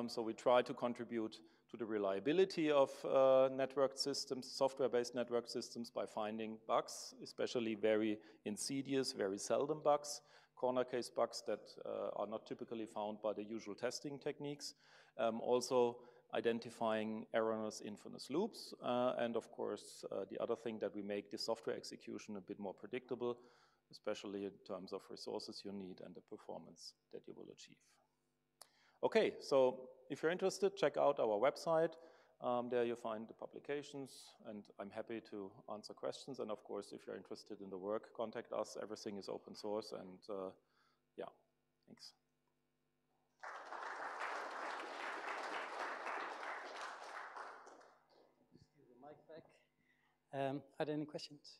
So we try to contribute to the reliability of networked systems, software-based network systems, by finding bugs, especially very insidious, very seldom bugs, corner case bugs that are not typically found by the usual testing techniques. Also identifying erroneous infinite loops, and of course the other thing, that we make the software execution a bit more predictable, especially in terms of resources you need and the performance that you will achieve. Okay, so if you're interested, check out our website. There you find the publications, and I'm happy to answer questions. And of course, if you're interested in the work, contact us. Everything is open source, and yeah, thanks. Give the mic back. Are there any questions?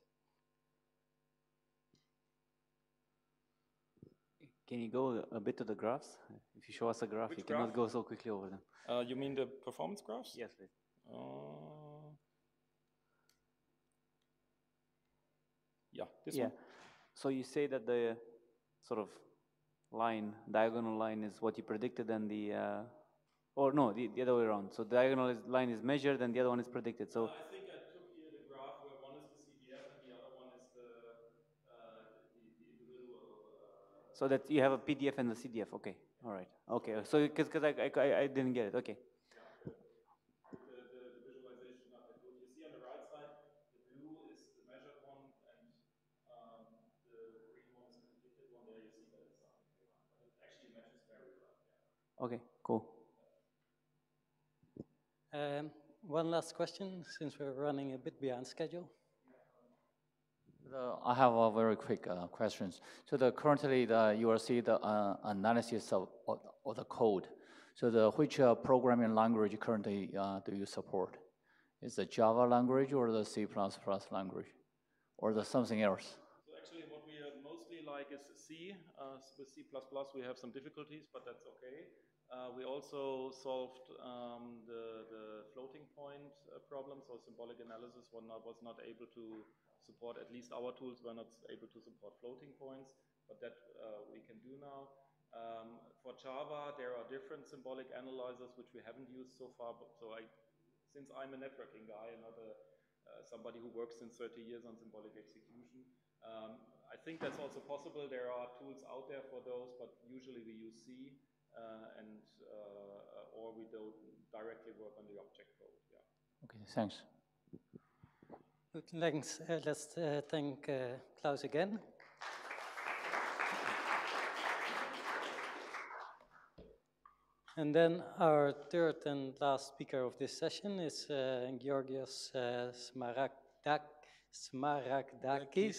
Can you go a bit to the graphs? If you show us a graph, Which you cannot graph? go so quickly over them. You mean the performance graphs? Yes, please. Yeah, this Yeah. one. So you say that the sort of diagonal line is what you predicted, and the other way around. So the diagonal line is measured, and the other one is predicted. So I think I took here the graph where one is the CDF and the other one is the individual. So that you have a PDF and a CDF. Okay. All right. Okay. So because I didn't get it. Okay. The visualization not that good. You see on the right side, the blue is the measured one, and the green one is the predicted one. There you see that it's something different, but it actually matches very well. Yeah. Okay. Cool. One last question, since we're running a bit behind schedule. I have a very quick questions. So currently you will see the analysis of the code. So which programming language currently do you support? Is it Java language or the C++ language, or the something else? So actually what we are is C. With C++, we have some difficulties, but that's okay. We also solved the floating point problem, so symbolic analysis was not able to support, at least our tools were not able to support floating points, but that we can do now. For Java, there are different symbolic analyzers which we haven't used so far, but since I'm a networking guy and not somebody who works since 30 years on symbolic execution, I think that's also possible. There are tools out there for those, but usually we use C. Or we don't directly work on the object code. Yeah. Okay, thanks. Good, thanks. Let's thank Klaus again. And then our third and last speaker of this session is Georgios Smaragdakis.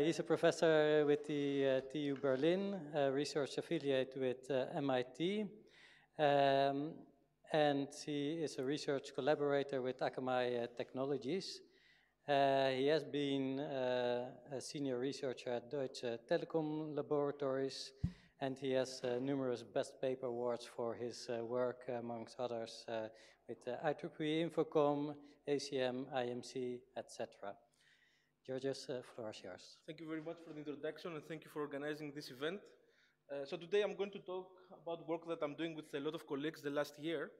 He's a professor with the TU Berlin, a research affiliate with MIT, and he is a research collaborator with Akamai Technologies. He has been a senior researcher at Deutsche Telekom Laboratories, and he has numerous Best Paper Awards for his work, amongst others, with IEEE Infocom, ACM, IMC, etc. Georgios, floor is yours. Thank you very much for the introduction, and thank you for organizing this event. So today I'm going to talk about work that I'm doing with a lot of colleagues the last year.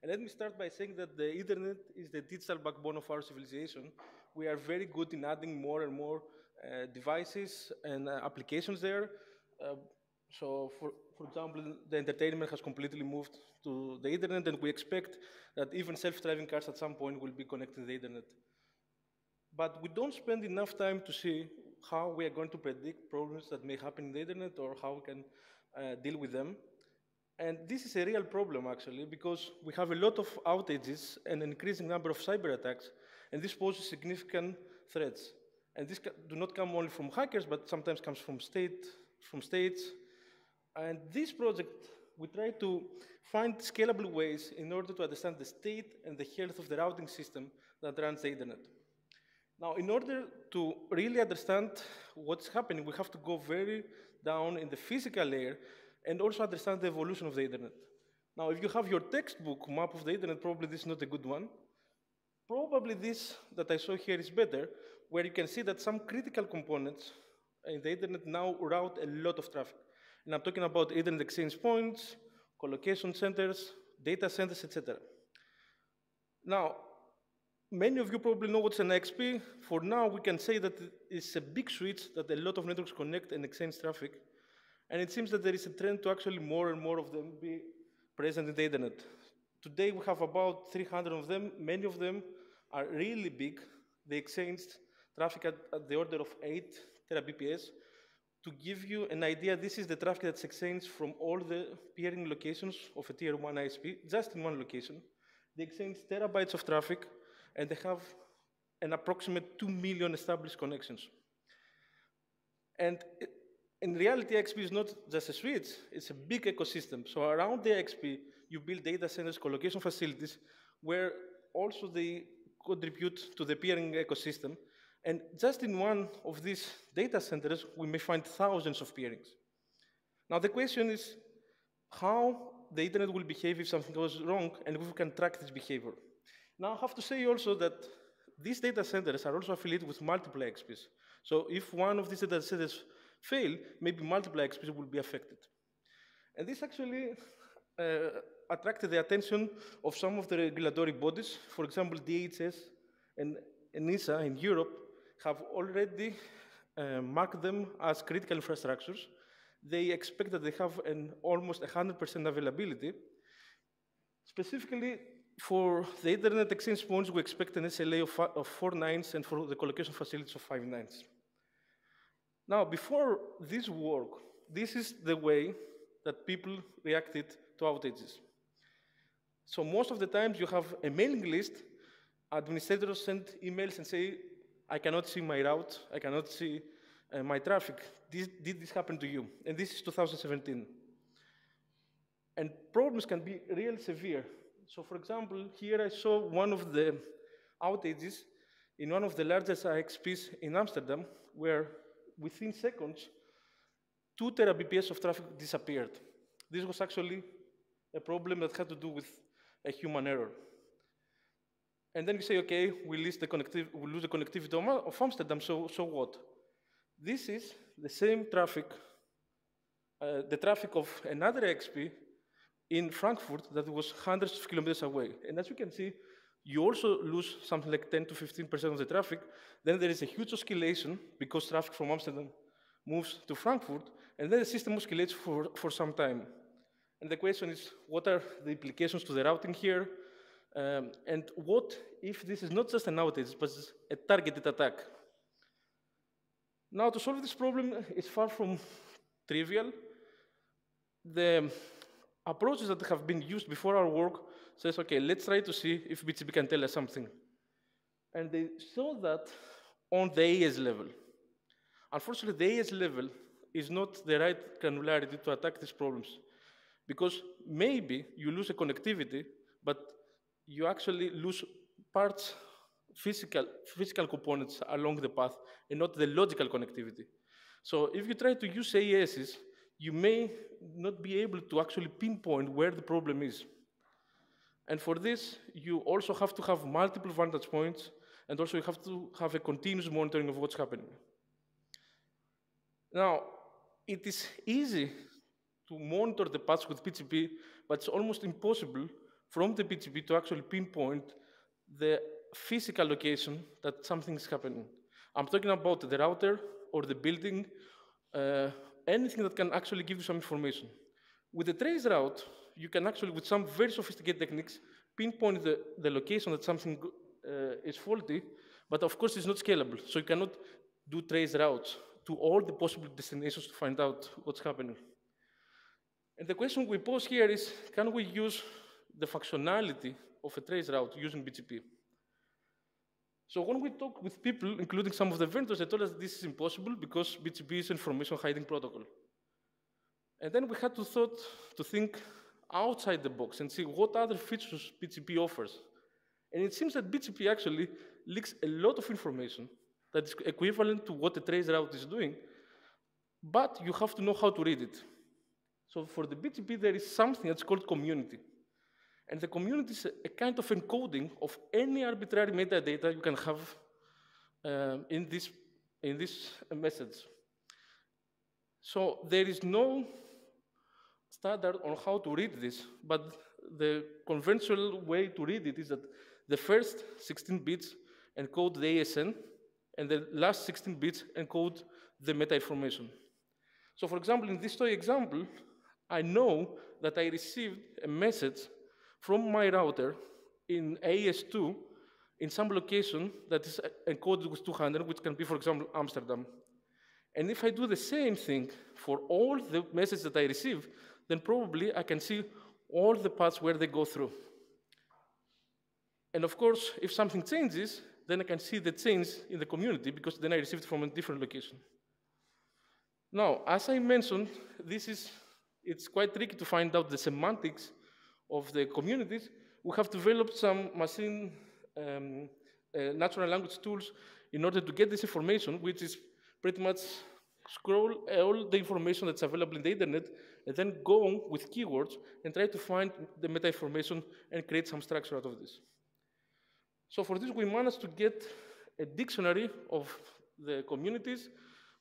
And let me start by saying that the internet is the digital backbone of our civilization. We are very good in adding more and more devices and applications there. So for example, the entertainment has completely moved to the internet, and we expect that even self-driving cars at some point will be connected to the internet. But we don't spend enough time to see how we are going to predict problems that may happen in the internet or how we can deal with them. And this is a real problem, actually, because we have a lot of outages and an increasing number of cyber attacks, and this poses significant threats. And this do not come only from hackers, but sometimes comes from states. And this project, we try to find scalable ways in order to understand the state and the health of the routing system that runs the internet. Now, in order to really understand what's happening, we have to go very down in the physical layer and also understand the evolution of the internet. Now, if you have your textbook map of the internet, probably this is not a good one. Probably this that I show here is better, where you can see that some critical components in the internet now route a lot of traffic. And I'm talking about internet exchange points, collocation centers, data centers, etc. Now, many of you probably know what's an XP. For now, we can say that it's a big switch that a lot of networks connect and exchange traffic. And it seems that there is a trend to actually more and more of them be present in the internet. Today, we have about 300 of them. Many of them are really big. They exchange traffic at the order of 8 terabps. To give you an idea, this is the traffic that's exchanged from all the peering locations of a tier 1 ISP, just in one location. They exchange terabytes of traffic, and they have an approximate 2 million established connections. And in reality, XP is not just a switch, it's a big ecosystem. So around the XP, you build data centers, collocation facilities, where also they contribute to the peering ecosystem. And just in one of these data centers, we may find thousands of peerings. Now the question is how the internet will behave if something goes wrong, and if we can track this behavior. Now I have to say also that these data centers are also affiliated with multiple XPs. So if one of these data centers fail, maybe multiple XPs will be affected. And this actually attracted the attention of some of the regulatory bodies. For example, DHS and NISA in Europe have already marked them as critical infrastructures. They expect that they have an almost 100% availability. Specifically, for the internet exchange points, we expect an SLA of 4 nines, and for the collocation facilities of 5 nines. Now, before this work, this is the way that people reacted to outages. So most of the times you have a mailing list, administrators send emails and say, I cannot see my route, I cannot see my traffic. Did this happen to you? And this is 2017. And problems can be really severe. So for example, here I saw one of the outages in one of the largest IXPs in Amsterdam, where within seconds, 2 terabps of traffic disappeared. This was actually a problem that had to do with a human error. And then you say, okay, we lose the connectivity of Amsterdam, so what? This is the same traffic, the traffic of another XP in Frankfurt that was hundreds of kilometers away. And as you can see, you also lose something like 10 to 15% of the traffic. Then there is a huge oscillation because traffic from Amsterdam moves to Frankfurt, and then the system oscillates for some time. And the question is, what are the implications to the routing here? And what if this is not just an outage, but a targeted attack? Now, to solve this problem is far from trivial. The approaches that have been used before our work says, okay, let's try to see if BGP can tell us something. And they saw that on the AS level. Unfortunately, the AS level is not the right granularity to attack these problems, because maybe you lose a connectivity, but you actually lose parts, physical components along the path, and not the logical connectivity. So if you try to use ASs, you may not be able to actually pinpoint where the problem is. And for this, you also have to have multiple vantage points, and also you have to have a continuous monitoring of what's happening. Now, it is easy to monitor the paths with BGP, but it's almost impossible from the BGP to actually pinpoint the physical location that something is happening. I'm talking about the router or the building, anything that can actually give you some information. With the trace route, you can actually, with some very sophisticated techniques, pinpoint the location that something is faulty, but of course it's not scalable, so you cannot do trace routes to all the possible destinations to find out what's happening. And the question we pose here is, can we use the functionality of a trace route using BGP? So when we talk with people, including some of the vendors, they told us this is impossible because BGP is information hiding protocol. And then we had to think outside the box and see what other features BGP offers. And it seems that BGP actually leaks a lot of information that is equivalent to what the trace route is doing, but you have to know how to read it. So for the BGP, there is something that's called community. And the community is a kind of encoding of any arbitrary metadata you can have in this message. So there is no standard on how to read this, but the conventional way to read it is that the first 16 bits encode the ASN, and the last 16 bits encode the meta information. So for example, in this toy example, I know that I received a message from my router in AS2 in some location that is encoded with 200, which can be, for example, Amsterdam. And if I do the same thing for all the messages that I receive, then probably I can see all the paths where they go through. And of course, if something changes, then I can see the change in the community because then I received it from a different location. Now, as I mentioned, it's quite tricky to find out the semantics of the communities. We have developed some machine natural language tools in order to get this information, which is pretty much scroll all the information that's available in the internet and then go on with keywords and try to find the meta information and create some structure out of this. So for this, we managed to get a dictionary of the communities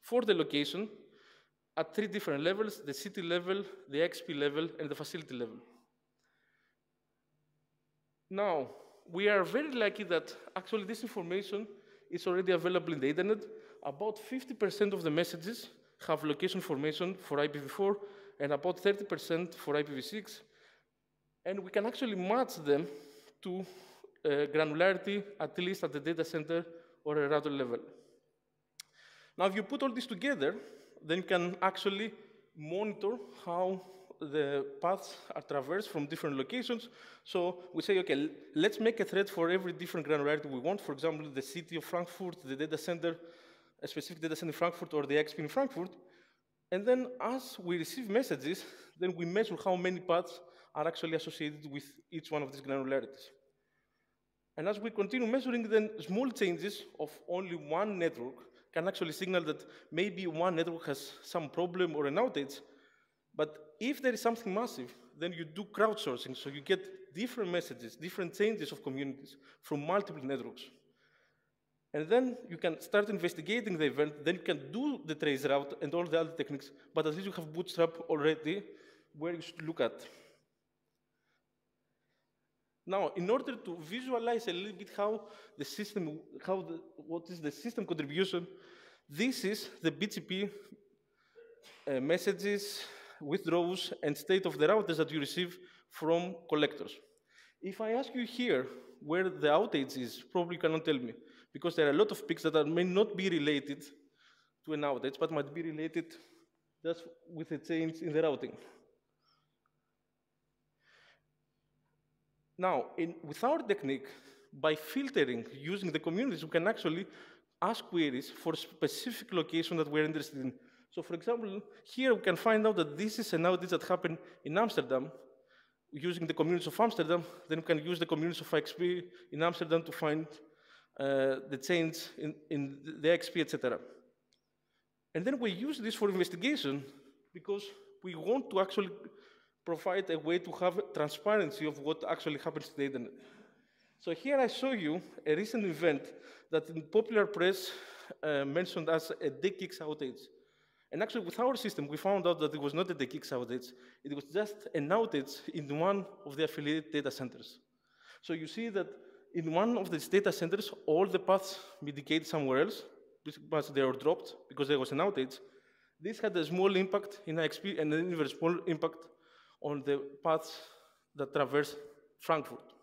for the location at 3 different levels: the city level, the XP level, and the facility level. Now, we are very lucky that actually this information is already available in the internet. About 50% of the messages have location information for IPv4 and about 30% for IPv6. And we can actually match them to granularity, at least at the data center or a router level. Now, if you put all this together, then you can actually monitor how the paths are traversed from different locations. So we say, okay, let's make a thread for every different granularity we want. For example, the city of Frankfurt, the data center, a specific data center in Frankfurt, or the XP in Frankfurt. And then as we receive messages, then we measure how many paths are actually associated with each one of these granularities. And as we continue measuring, then small changes of only one network can actually signal that maybe one network has some problem or an outage. But if there is something massive, then you do crowdsourcing, so you get different messages, different changes of communities from multiple networks. And then you can start investigating the event, then you can do the trace route and all the other techniques, but at least you have Bootstrap already where you should look at. Now, in order to visualize a little bit how the system, what is the system contribution, this is the BGP messages, withdraws, and state of the routers that you receive from collectors. If I ask you here where the outage is, probably you cannot tell me, because there are a lot of peaks that may not be related to an outage, but might be related just with a change in the routing. Now, with our technique, by filtering using the communities, we can actually ask queries for specific location that we're interested in. So for example, here we can find out that this is an outage that happened in Amsterdam, using the communities of Amsterdam. Then we can use the communities of XP in Amsterdam to find the change in the XP, etc. And then we use this for investigation because we want to actually provide a way to have transparency of what actually happens to the internet. So here I show you a recent event that in popular press mentioned as a DKIX outage. And actually with our system, we found out that it was not a DKIX outage, it was just an outage in one of the affiliated data centers. So you see that in one of these data centers, all the paths mitigate somewhere else, because they were dropped because there was an outage. This had a small impact in IXP and an even small impact on the paths that traverse Frankfurt.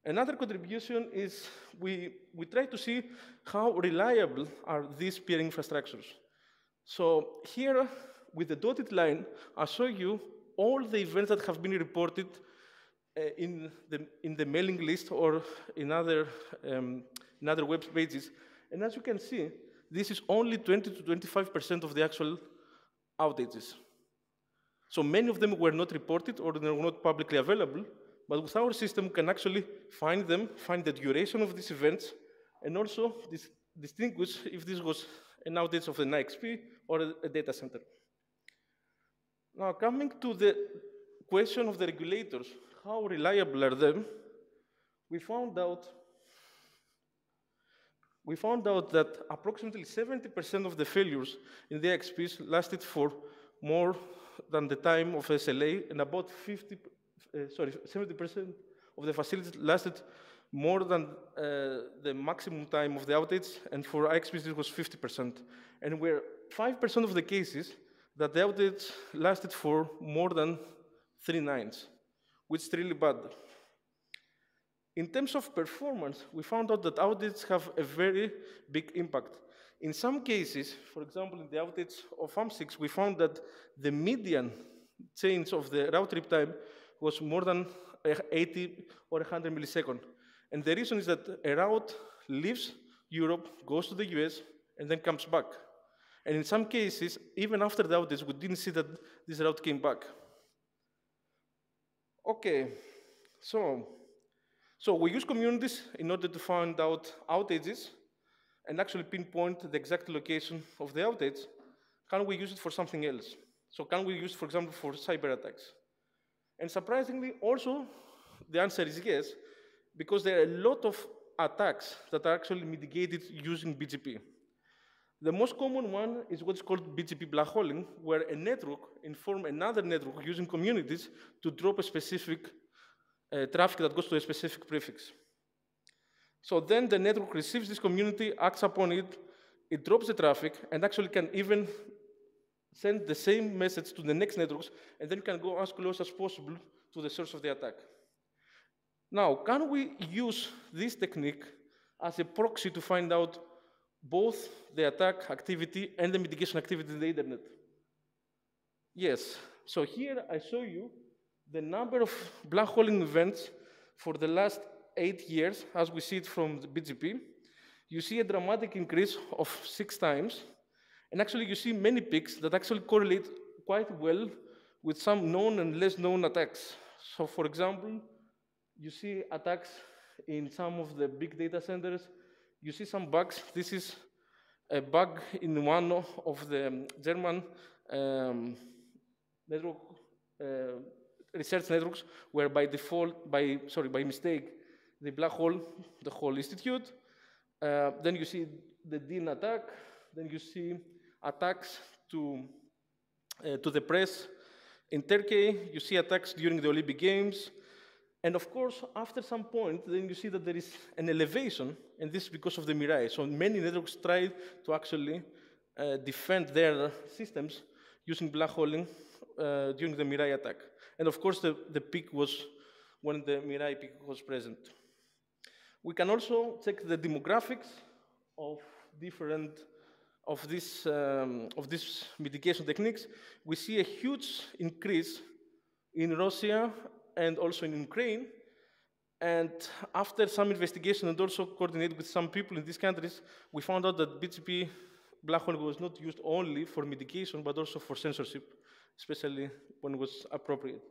Another contribution is we try to see how reliable are these peer infrastructures. So here, with the dotted line, I'll show you all the events that have been reported in the mailing list or in other web pages. And as you can see, this is only 20 to 25% of the actual outages. So many of them were not reported or they were not publicly available, but with our system, we can actually find them, find the duration of these events, and also distinguish if this was an outage of an IXP or a data center. Now, coming to the question of the regulators, how reliable are they? We found out that approximately 70% of the failures in the IXPs lasted for more than the time of SLA, and about 70% of the facilities lasted more than the maximum time of the outage, and for IXPs it was 50%. And we're 5% of the cases that the outage lasted for more than 3 nines, which is really bad. In terms of performance, we found out that outages have a very big impact. In some cases, for example, in the outage of AMP6, we found that the median change of the route trip time was more than 80 or 100 milliseconds. And the reason is that a route leaves Europe, goes to the US, and then comes back. And in some cases, even after the outage, we didn't see that this route came back. Okay, so we use communities in order to find out outages and actually pinpoint the exact location of the outage. Can we use it for something else? So can we use it, for example, for cyber attacks? And surprisingly, also, the answer is yes, because there are a lot of attacks that are actually mitigated using BGP. The most common one is what's called BGP black holing, where a network informs another network using communities to drop a specific traffic that goes to a specific prefix. So then the network receives this community, acts upon it, it drops the traffic, and actually can even send the same message to the next networks, and then you can go as close as possible to the source of the attack. Now, can we use this technique as a proxy to find out both the attack activity and the mitigation activity in the internet? Yes. So here I show you the number of black holing events for the last 8 years, as we see it from the BGP. You see a dramatic increase of 6 times. And actually, you see many peaks that actually correlate quite well with some known and less known attacks. So for example, you see attacks in some of the big data centers. You see some bugs. This is a bug in one of the German network research networks where by default, by mistake, the black hole, the whole institute. Then you see the DIN attack. Then you see attacks to the press in Turkey. You see attacks during the Olympic Games. And of course, after some point, then you see that there is an elevation, and this is because of the Mirai. So many networks tried to actually defend their systems using black holing during the Mirai attack. And of course, the peak was when the Mirai peak was present. We can also check the demographics of different of these mitigation techniques. We see a huge increase in Russia and also in Ukraine. And after some investigation and also coordinated with some people in these countries, we found out that BGP black hole was not used only for mitigation, but also for censorship, especially when it was appropriate.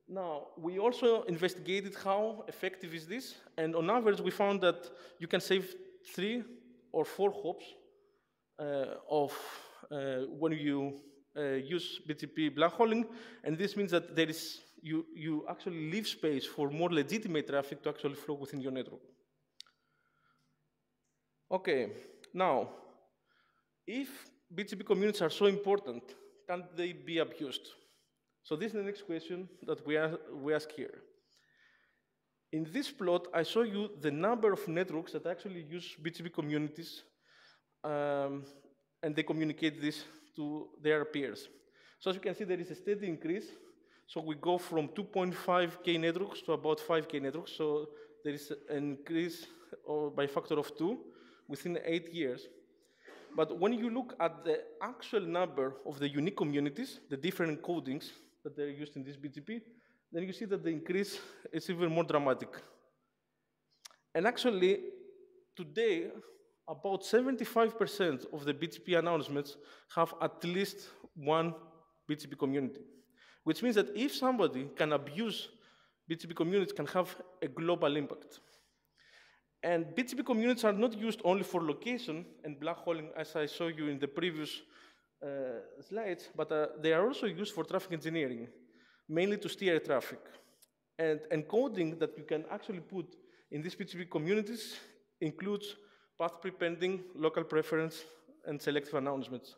Now, we also investigated how effective is this, and on average, we found that you can save 3 or 4 hops when you use BGP black holing, and this means that there is you actually leave space for more legitimate traffic to actually flow within your network. Okay, now, if BGP communities are so important, can they be abused? So this is the next question that we ask here. In this plot, I show you the number of networks that actually use BGP communities, and they communicate this to their peers. So as you can see, there is a steady increase. So we go from 2.5K networks to about 5K networks. So there is an increase by a factor of 2 within 8 years. But when you look at the actual number of the unique communities, the different encodings that they're used in this BGP, then you see that the increase is even more dramatic. And actually, today, about 75% of the BGP announcements have at least one BGP community, which means that if somebody can abuse BGP communities, can have a global impact. And BGP communities are not used only for location and black holing, as I showed you in the previous slides, but they are also used for traffic engineering, mainly to steer traffic. And encoding that you can actually put in these BGP communities includes path prepending, local preference, and selective announcements.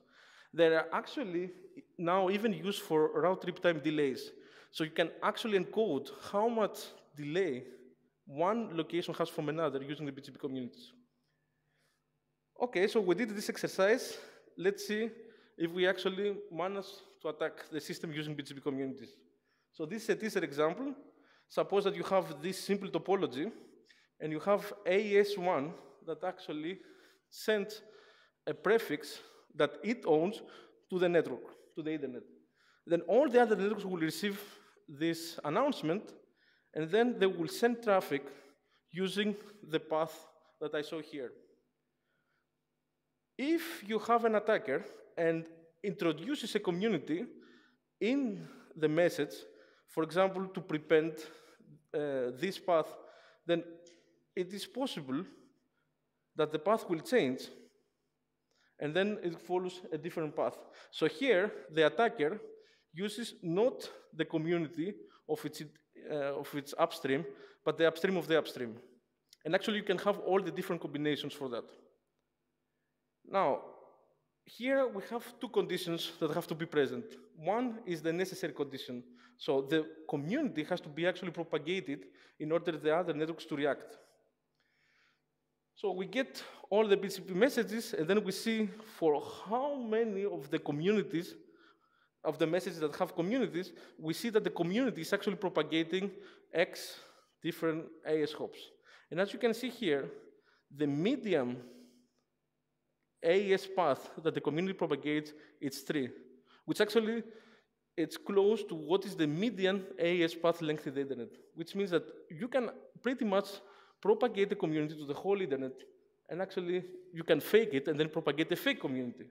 They are actually now even used for route trip time delays. So you can actually encode how much delay one location has from another using the BGP communities. Okay, so we did this exercise. Let's see if we actually manage to attack the system using BGP communities. So this is a teaser example. Suppose that you have this simple topology, and you have AES1 that actually sends a prefix that it owns to the network, to the Ethernet. Then all the other networks will receive this announcement, and then they will send traffic using the path that I show here. If you have an attacker and introduces a community in the message, for example, to prepend this path, then it is possible that the path will change, and then it follows a different path. So here, the attacker uses not the community of its upstream, but the upstream of the upstream. And actually, you can have all the different combinations for that. Now, here we have 2 conditions that have to be present. One is the necessary condition. So the community has to be actually propagated in order for the other networks to react. So we get all the BGP messages, and then we see for how many of the communities, of the messages that have communities, we see that the community is actually propagating X different AES hops. And as you can see here, the median AES path that the community propagates is 3, which actually it's close to what is the median AES path length in the Internet, which means that you can pretty much propagate the community to the whole Internet, and actually you can fake it and then propagate a fake community.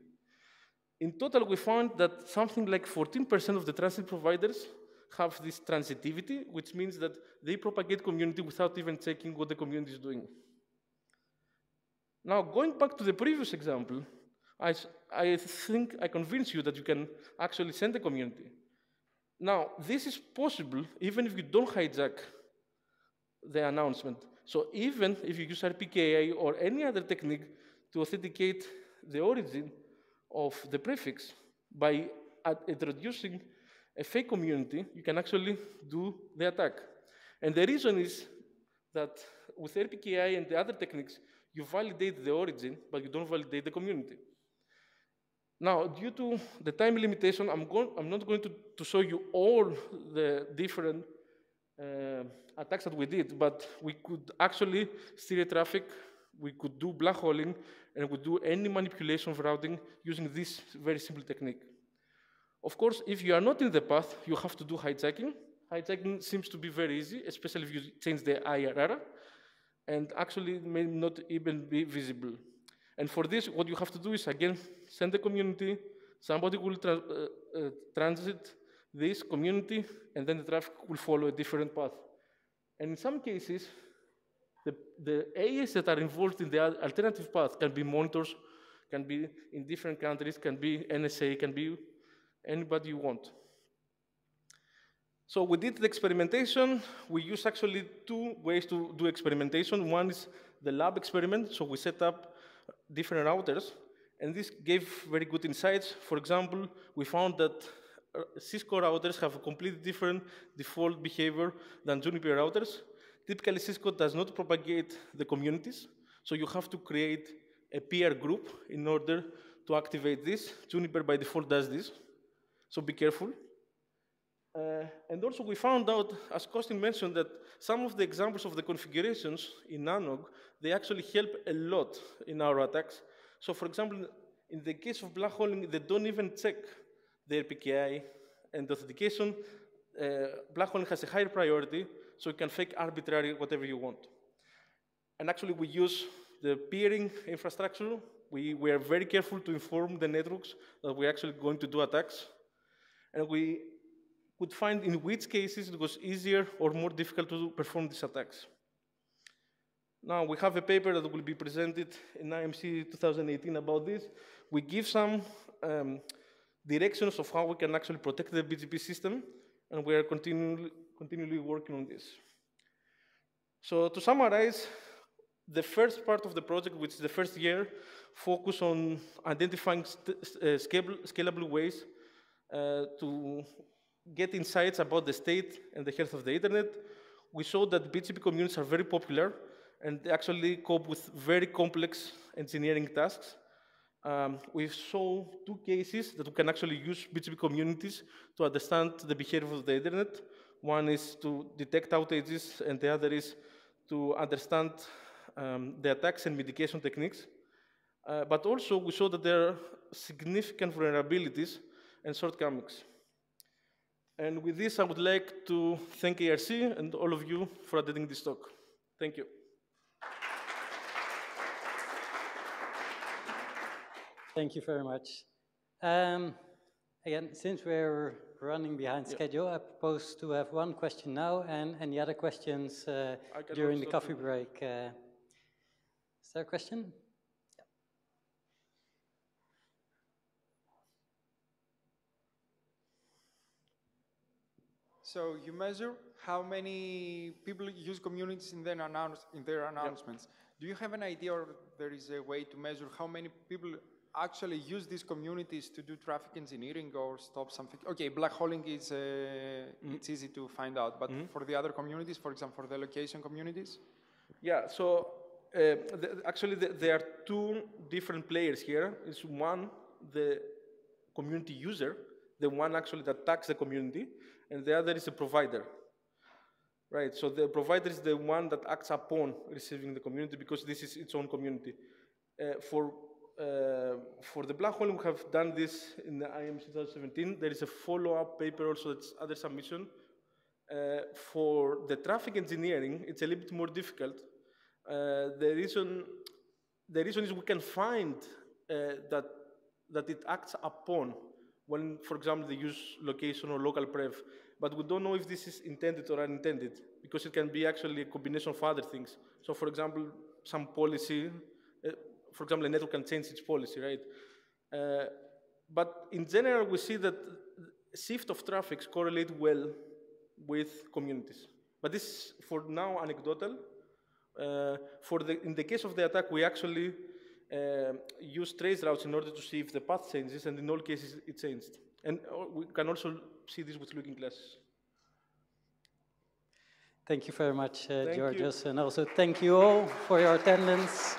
In total, we found that something like 14% of the transit providers have this transitivity, which means that they propagate community without even checking what the community is doing. Now, going back to the previous example, I think I convinced you that you can actually send a community. Now, this is possible even if you don't hijack the announcement. So even if you use RPKI or any other technique to authenticate the origin of the prefix by introducing a fake community, you can actually do the attack. And the reason is that with RPKI and the other techniques, you validate the origin, but you don't validate the community. Now, due to the time limitation, I'm not going to show you all the different attacks that we did, but we could actually steer traffic, we could do black holing, and we could do any manipulation of routing using this very simple technique. Of course, if you are not in the path, you have to do hijacking. Hijacking seems to be very easy, especially if you change the IRR, and actually it may not even be visible. And for this, what you have to do is, again, send the community, somebody will transit this community, and then the traffic will follow a different path. And in some cases, the AES that are involved in the alternative path can be monitors, can be in different countries, can be NSA, can be anybody you want. So we did the experimentation. We use actually two ways to do experimentation. One is the lab experiment. So we set up different routers, and this gave very good insights. For example, we found that Cisco routers have a completely different default behavior than Juniper routers. Typically, Cisco does not propagate the communities, so you have to create a peer group in order to activate this. Juniper by default does this, so be careful. And also we found out, as Kostin mentioned, that some of the examples of the configurations in Nanog, they actually help a lot in our attacks. So for example, in the case of black holing, they don't even check their PKI and authentication. Black holing has a higher priority, so you can fake arbitrary whatever you want. And actually we use the peering infrastructure. We are very careful to inform the networks that we're actually going to do attacks. And we could find in which cases it was easier or more difficult to perform these attacks. Now, we have a paper that will be presented in IMC 2018 about this. We give some directions of how we can actually protect the BGP system, and we are continually working on this. So to summarize, the first part of the project, which is the first year, focus on identifying scalable ways to get insights about the state and the health of the internet. We showed that BGP communities are very popular and they actually cope with very complex engineering tasks. We saw two cases that we can actually use BGP communities to understand the behavior of the internet. One is to detect outages, and the other is to understand the attacks and mitigation techniques. But also, we saw that there are significant vulnerabilities and shortcomings. And with this, I would like to thank ARC and all of you for attending this talk. Thank you. Thank you very much. Again, since we're running behind schedule, I propose to have one question now and any other questions during the coffee break. Is there a question? So you measure how many people use communities in their announcements. Yep. Do you have an idea, or there is a way to measure how many people actually use these communities to do traffic engineering or stop something? Okay, black holing is it's easy to find out, but for the other communities, for example, for the location communities? Yeah, so actually there are two different players here. It's one, the community user, the one actually that attacks the community, and the other is a provider, right? So the provider is the one that acts upon receiving the community because this is its own community. For the black hole, we have done this in the IMC 2017. There is a follow-up paper also, that's other submission. For the traffic engineering, it's a little bit more difficult. The reason is we can find that it acts upon when, for example, they use location or local prev, but we don't know if this is intended or unintended, because it can be actually a combination of other things. So, for example, some policy, for example, a network can change its policy, right? But in general, we see that shift of traffic correlate well with communities. But this is, for now, anecdotal. In the case of the attack, we actually use trace routes in order to see if the path changes, and in all cases, it changed. And we can also see this with looking glasses. Thank you very much, Thank Georgios, you. and also thank you all for your attendance.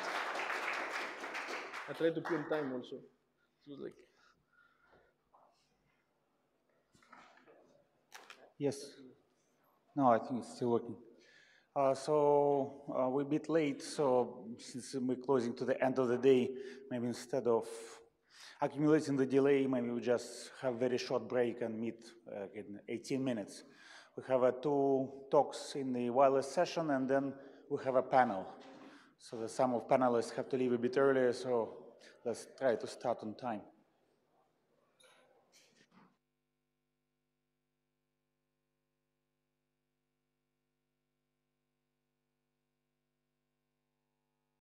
I tried to be on time also. It was like... Yes. No, I think it's still working. We're a bit late, so since we're closing to the end of the day, maybe instead of accumulating the delay, maybe we just have a very short break and meet in 18 minutes. We have 2 talks in the wireless session, and then we have a panel. So some of panelists have to leave a bit earlier, so let's try to start on time.